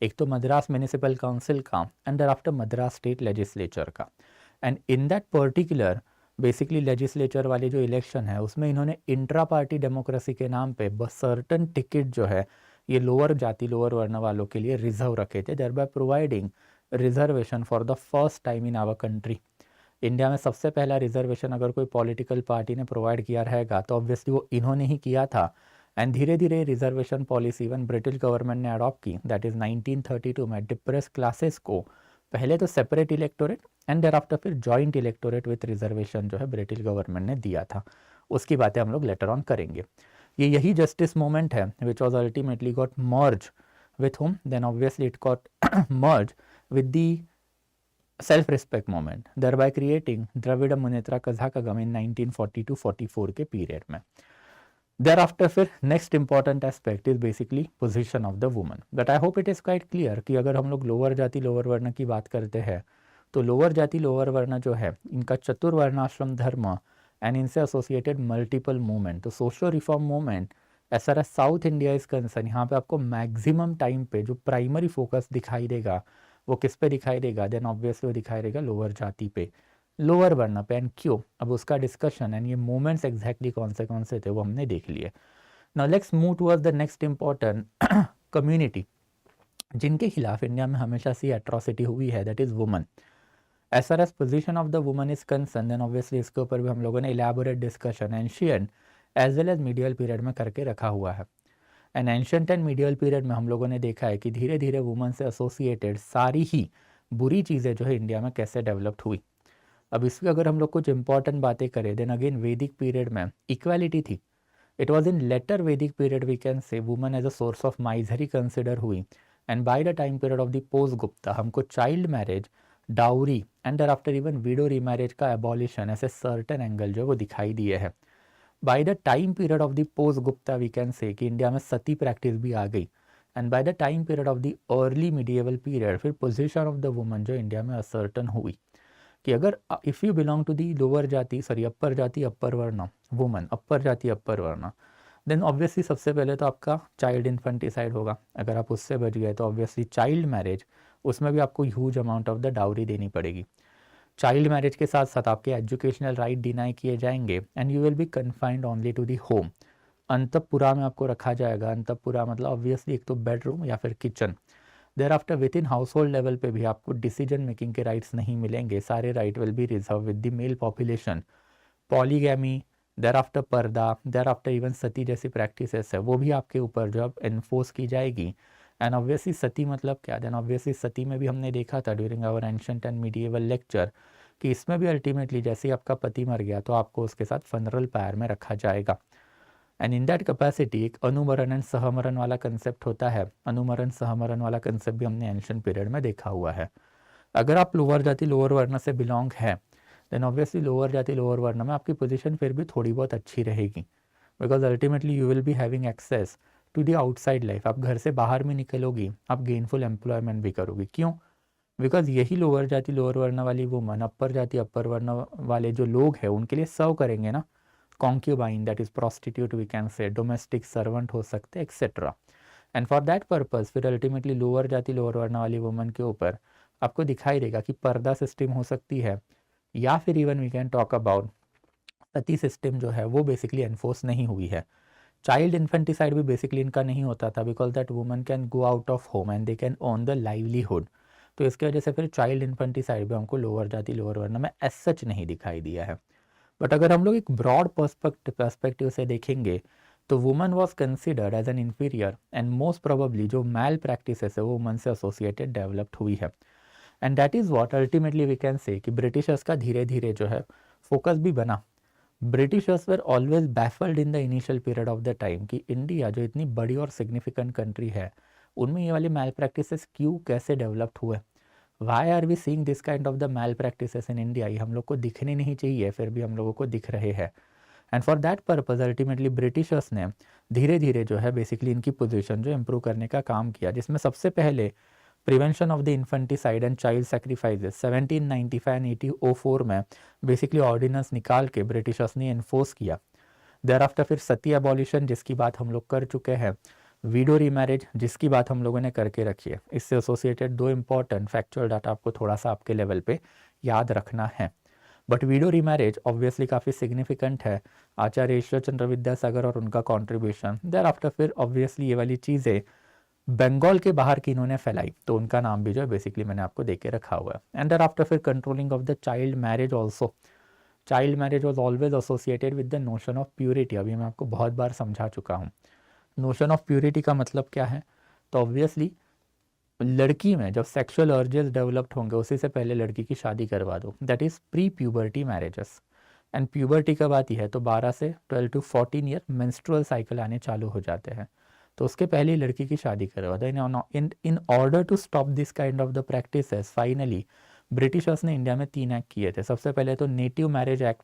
एक तो मद्रास म्यूनिसिपल काउंसिल का and after Madras state legislature का। And in that particular basically legislature वाली जो इलेक्शन है, उसमें इन्होंने इंट्रा पार्टी डेमोक्रेसी के नाम पे बस सर्टन टिकट जो है ये लोअर जाति लोअर वर्ण वालों के लिए रिजर्व रखे थे, there by providing reservation for the first time in our country. India में सबसे पहला रिजर्वेशन अगर कोई पॉलिटिकल पार्टी ने प्रोवाइड किया रहेगा तो ऑब्वियसली वो इन्होंने ही किया था। एंड धीरे धीरे reservation policy even British government ने अडॉप्ट की, दैट इज़ 1932 में डिप्रेस क्लासेस को पहले तो separate electorate and there after फिर जॉइंट इलेक्टोरेट विथ रिजर्वेशन जो है ब्रिटिश गवर्नमेंट ने दिया था। उसकी बातें हम लोग लेटर ऑन करेंगे। ये यही जस्टिस मूवमेंट है which was ultimately got merge with home, then obviously it got merge with the self respect movement thereby creating Dravida Munnetra Kazhagam in 1940-44 के पीरियड में। Thereafter फिर next important aspect is basically position of the woman. But I hope it is quite clear कि अगर हम लोग lower जाति lower वर्ण की बात करते हैं तो लोअर जाति लोअर वर्ण जो है इनका चतुर्वर्णाश्रम धर्म एंड इनसे एसोसिएटेड मल्टीपल मूवमेंट। तो social reform movement as far as South India is concern, यहाँ पे आपको मैक्सिमम टाइम पे जो प्राइमरी फोकस दिखाई देगा वो किस पे दिखाई देगा, देन ऑब्वियसली वो दिखाई देगा लोअर जाति पे, लोअर वर्ण पे। एंड क्यों, अब उसका डिस्कशन एंड ये मूवमेंट्स एग्जैक्टली कौन से थे वो हमने देख लिए। Now let's move towards the next important community जिनके खिलाफ इंडिया में हमेशा से एट्रॉसिटी हुई है, that is woman. As far as position of the woman is concern then obviously इसके ऊपर भी हम लोगों ने elaborate discussion ancient as well as medieval period में करके रखा हुआ है। And ancient and medial period में हम लोगों ने देखा है कि धीरे धीरे वुमन से एसोसिएटेड सारी ही बुरी चीज़ें जो है इंडिया में कैसे डेवलप्ड हुई। अब इसमें अगर हम लोग कुछ इंपॉर्टेंट बातें करें देन अगेन वैदिक पीरियड में इक्वालिटी थी। It was in later Vedic period we can say woman as a source of misery consider हुई। And by the time period of the post Gupta हमको child marriage, dowry and thereafter even widow remarriage का abolition ऐसे certain angle जो है वो दिखाई दिए है। By the time period of the post Gupta we can say कि इंडिया में सती प्रैक्टिस भी आ गई। And by the time period of the early medieval period फिर पोजिशन ऑफ द वुमन जो इंडिया में असर्टन हुई कि अगर if you belong to the lower जाति अपर जाति अपर वर्ण वुमन, अपर जाति अपर वर्ण, देन ऑब्वियसली सबसे पहले तो आपका चाइल्ड इन्फेंटिसाइड होगा। अगर आप उससे बच गए तो ऑब्वियसली चाइल्ड मैरिज, उसमें भी आपको huge amount of the dowry देनी पड़ेगी। चाइल्ड मैरिज के साथ साथ आपके एजुकेशनल राइट डिनाई किए जाएंगे and you will be confined only to the home. अंतपुरा में आपको रखा जाएगा। अंतपुरा मतलब ऑब्वियसली एक तो बेडरूम या फिर kitchen. There after with in house hold level पे भी आपको डिसीजन मेकिंग के राइट्स नहीं मिलेंगे, सारे right will be reserve with the male population. Polygamy, there after पर्दा, देर आफ्टर इवन सती जैसी प्रैक्टिसेस है वो भी आपके ऊपर जो अब एनफोर्स की जाएगी। एंड ऑब्वियसली सती मतलब क्या, देन ऑब्वियसली सती में भी हमने देखा था during our ancient and medieval lecture कि इसमें भी अल्टीमेटली जैसे ही आपका पति मर गया तो आपको उसके साथ फनरल पायर में रखा जाएगा। एंड इन दैट कैपेसिटी एक अनुमरण एंड सहमरण वाला कंसेप्ट होता है। अनुमरण सहमरण वाला कंसेप्ट भी हमने एंशिएंट पीरियड में देखा हुआ है। अगर आप लोअर जाति लोअर वर्ण से बिलोंग है देन ऑब्वियसली लोअर जाति लोअर वर्ण में आपकी पोजीशन फिर भी थोड़ी बहुत अच्छी रहेगी, because ultimately you will be having access to the outside life. आप घर से बाहर में निकलोगी, आप गेनफुल एम्प्लॉयमेंट भी करोगी। क्यों, बिकॉज यही लोअर जाति लोअर वर्ण वाली वुमन अपर जाति अपर वर्ण वाले जो लोग हैं उनके लिए सर्व करेंगे ना। Concubine that is prostitute we can say, domestic servant हो सकते etcetera. And for that purpose फिर अल्टीमेटली लोअर जाति लोअर वर्ण वाली वुमन के ऊपर आपको दिखाई देगा कि पर्दा सिस्टम हो सकती है या फिर even we can talk about sati system जो है वो बेसिकली एनफोर्स नहीं हुई है। चाइल्ड इन्फेंटिसाइड भी बेसिकली इनका नहीं होता था because that woman can go out of home and they can on the livelihood. तो इसकी वजह से फिर चाइल्ड इन्फेंटिसाइड भी हमको लोअर जाति लोअर वर्ण में एज सच नहीं दिखाई दिया है। बट अगर हम लोग एक ब्रॉड पर्सपेक्टिव से देखेंगे तो woman was considered as an inferior and most probably जो मैल प्रैक्टिसेस है वो वुमन से एसोसिएटेड डेवलप्ड हुई है। And that is what ultimately we can say कि ब्रिटिशर्स का धीरे धीरे जो है फोकस भी बना। Britishers were always baffled in the initial period of the time कि इंडिया जो इतनी बड़ी और सिग्निफिकेंट कंट्री है उनमें ये वाले मैल प्रैक्टिसेस क्यों कैसे डेवलप्ड हुए। Why are we seeing this kind of the malpractices in India, ये हम लोग को दिखने नहीं चाहिए फिर भी हम लोगों को दिख रहे हैं। And for that purpose ultimately Britishers ने धीरे धीरे जो है बेसिकली इनकी पोजीशन जो इम्प्रूव करने का काम किया, जिसमें सबसे पहले prevention of the infanticide and child sacrifices 1795 and 1804 में बेसिकली ऑर्डिनेंस निकाल के ब्रिटिशर्स ने इन्फोर्स किया। देर आफ्टर फिर सती एबॉलिशन जिसकी बात हम लोग कर चुके हैं, वीडो रीमैरिज जिसकी बात हम लोगों ने करके रखी है। इससे एसोसिएटेड दो इंपॉर्टेंट फैक्चुअल डाटा आपको थोड़ा सा आपके लेवल पे याद रखना है। बट वीडो रीमैरिज ऑब्वियसली काफ़ी सिग्निफिकेंट है, आचार्य ईश्वर चंद्र विद्यासागर और उनका कॉन्ट्रीब्यूशन। देर आफ्टर फिर ऑब्वियसली ये वाली चीज़ें बंगाल के बाहर की इन्होंने फैलाई तो उनका नाम भी जो है बेसिकली मैंने आपको दे के रखा हुआ है। एंड देर आफ्टर फिर controlling of the child marriage also. Child marriage was always associated with the notion of purity. अभी मैं आपको बहुत बार समझा चुका हूँ नोशन ऑफ प्योरिटी का मतलब क्या है। तो ऑब्वियसली लड़की में जब सेक्सुअल अर्जेस डेवलप्ड होंगे उसी से पहले लड़की की शादी करवा दो, that is pre puberty marriages. And puberty कब आती है तो 12 से 12 to 14 ईयर मेंस्ट्रुअल साइकिल आने चालू हो जाते हैं, तो उसके पहले ही लड़की की शादी करवा दो। In order to stop this kind of the practices finally Britishers ने इंडिया में 3 एक्ट किए थे। सबसे पहले तो नेटिव मैरिज एक्ट।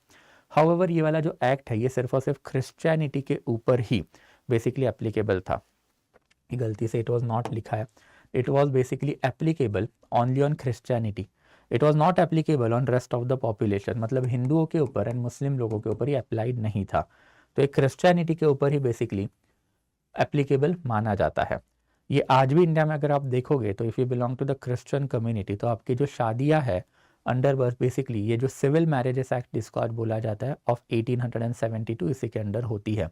हाउएवर ये वाला जो एक्ट है ये सिर्फ और सिर्फ क्रिश्चियनिटी के ऊपर ही बेसिकली एप्लीकेबल था। ये गलती से इट वॉज नॉट लिखा है, it was basically applicable only on Christianity, it was not applicable on rest of the population, मतलब हिंदुओं के ऊपर एंड मुस्लिम लोगों के ऊपर ये अप्लाइड नहीं था। तो एक क्रिश्चियनिटी के ऊपर ही बेसिकली एप्लीकेबल माना जाता है। ये आज भी इंडिया में अगर आप देखोगे तो if you belong to the Christian community तो आपकी जो शादियां है अंडर बर्थ बेसिकली ये जो सिविल मैरिजेस एक्ट जिसको आज बोला जाता है ऑफ 1872 इसी के अंडर होती है।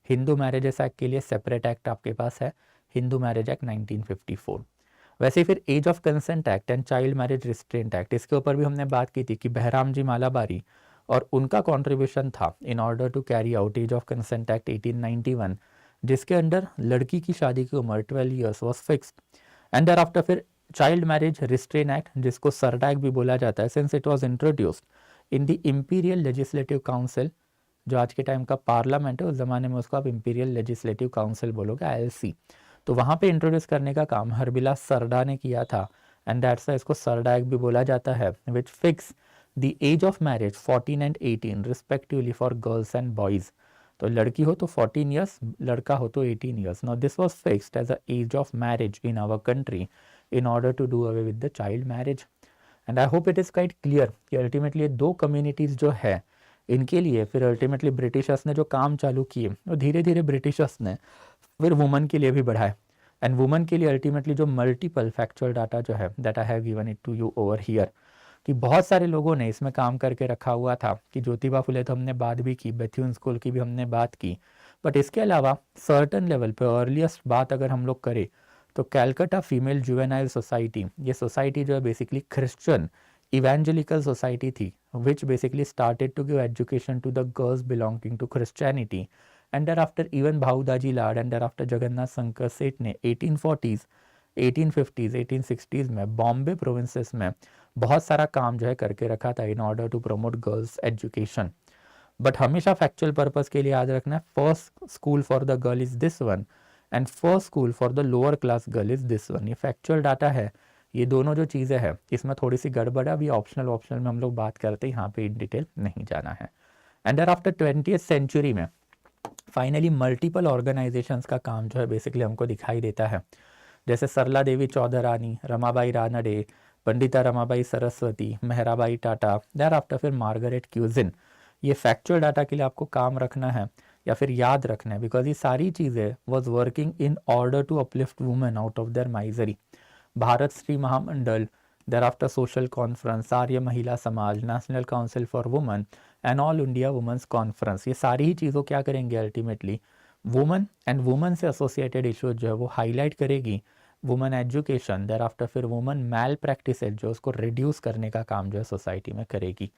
हिंदू मैरिजेस एक्ट के लिए सेपरेट एक्ट आपके पास है, हिंदू मैरिज एक्ट 1954। वैसे फिर age of consent act and child marriage restraint act, इसके ऊपर भी हमने बात की थी कि बहराम जी मालाबारी और उनका कंट्रीब्यूशन था in order to carry out age of consent act 1891, जिसके अंडर लड़की की शादी की उम्र 12 years was fixed. And there after फिर चाइल्ड मैरिज रिस्ट्रेन एक्ट जिसको सरडा एक्ट भी बोला जाता है, since it was introduced in the imperial legislative council, जो आज के टाइम का पार्लियामेंट है उस जमाने में उसको आप इंपीरियल लेजिस्लेटिव काउंसिल बोलोगे, ILC। तो वहाँ पे इंट्रोड्यूस करने का काम हरबिलास सरडा ने किया था एंड दैट्स इसको सरडा एक्ट भी बोला जाता है, which fix the age of marriage 14 and 18 respectively for girls and boys. तो लड़की हो तो 14 ईयर्स, लड़का हो तो 18 years. Now this was fixed as a age of marriage in our country in order to do away with the child marriage. And I hope it is quite clear कि ultimately ये दो communities जो है इनके लिए फिर ultimately Britishers ने जो काम चालू किए वो धीरे धीरे ब्रिटिशर्स ने फिर वुमन के लिए भी बढ़ाए। एंड वुमन के लिए अल्टीमेटली जो मल्टीपल फैक्चुअल डाटा जो है that I have given it to you over here, कि बहुत सारे लोगों ने इसमें काम करके रखा हुआ था कि ज्योतिबा फुले तो हमने बात भी की, बेथ्यून स्कूल की भी हमने बात की, बट इसके अलावा सर्टन लेवल पे अर्लीस्ट बात अगर हम लोग करें तो कैलकाटा फीमेल जुवेनाइल सोसाइटी, ये सोसाइटी जो है बेसिकली क्रिश्चियन इवेंजलिकल सोसाइटी थी which basically started to give education to the girls belonging to Christianity. And there after even Bhau Daji Lad and there after Jagannath Shankar Sheth ने 1840s 1850s 1860s में बॉम्बे प्रोविंसेस में बहुत सारा काम जो है करके रखा था in order to promote girls education. But हमेशा फैक्चुअल पर्पस के लिए याद रखना है, first school for the girl is this one and first school for the lower class girl is this one. ये फैक्चुअल डाटा है, ये दोनों जो चीज़ें हैं इसमें थोड़ी सी गड़बड़ है, अभी ऑप्शनल में हम लोग बात करते हैं, यहाँ पे इन डिटेल नहीं जाना है। And there after 20th century में फाइनली मल्टीपल ऑर्गेनाइजेशंस का काम जो है बेसिकली हमको दिखाई देता है, जैसे सरला देवी चौधरानी, रमाबाई रानडे, पंडिता रमाबाई सरस्वती, मेहराबाई टाटा, देयर आफ्टर फिर मार्गरेट क्यूजिन। ये फैक्चुअल डाटा के लिए आपको काम रखना है या फिर याद रखना है, बिकॉज ये सारी चीज़ें was working in order to uplift women out of their misery. Bharat Shri Mahamandal, thereafter social conference, Arya Mahila Samaj, national council for women and all India women's conference, ये सारी ही चीज़ों क्या करेंगे अल्टीमेटली वुमेन एंड वुमेन से एसोसिएटेड इश्यूज जो है वो हाईलाइट करेगी। वुमेन एजुकेशन, देयर आफ्टर फिर वुमेन मैल प्रैक्टिसेज जो उसको रिड्यूस करने का काम जो है सोसाइटी में करेगी।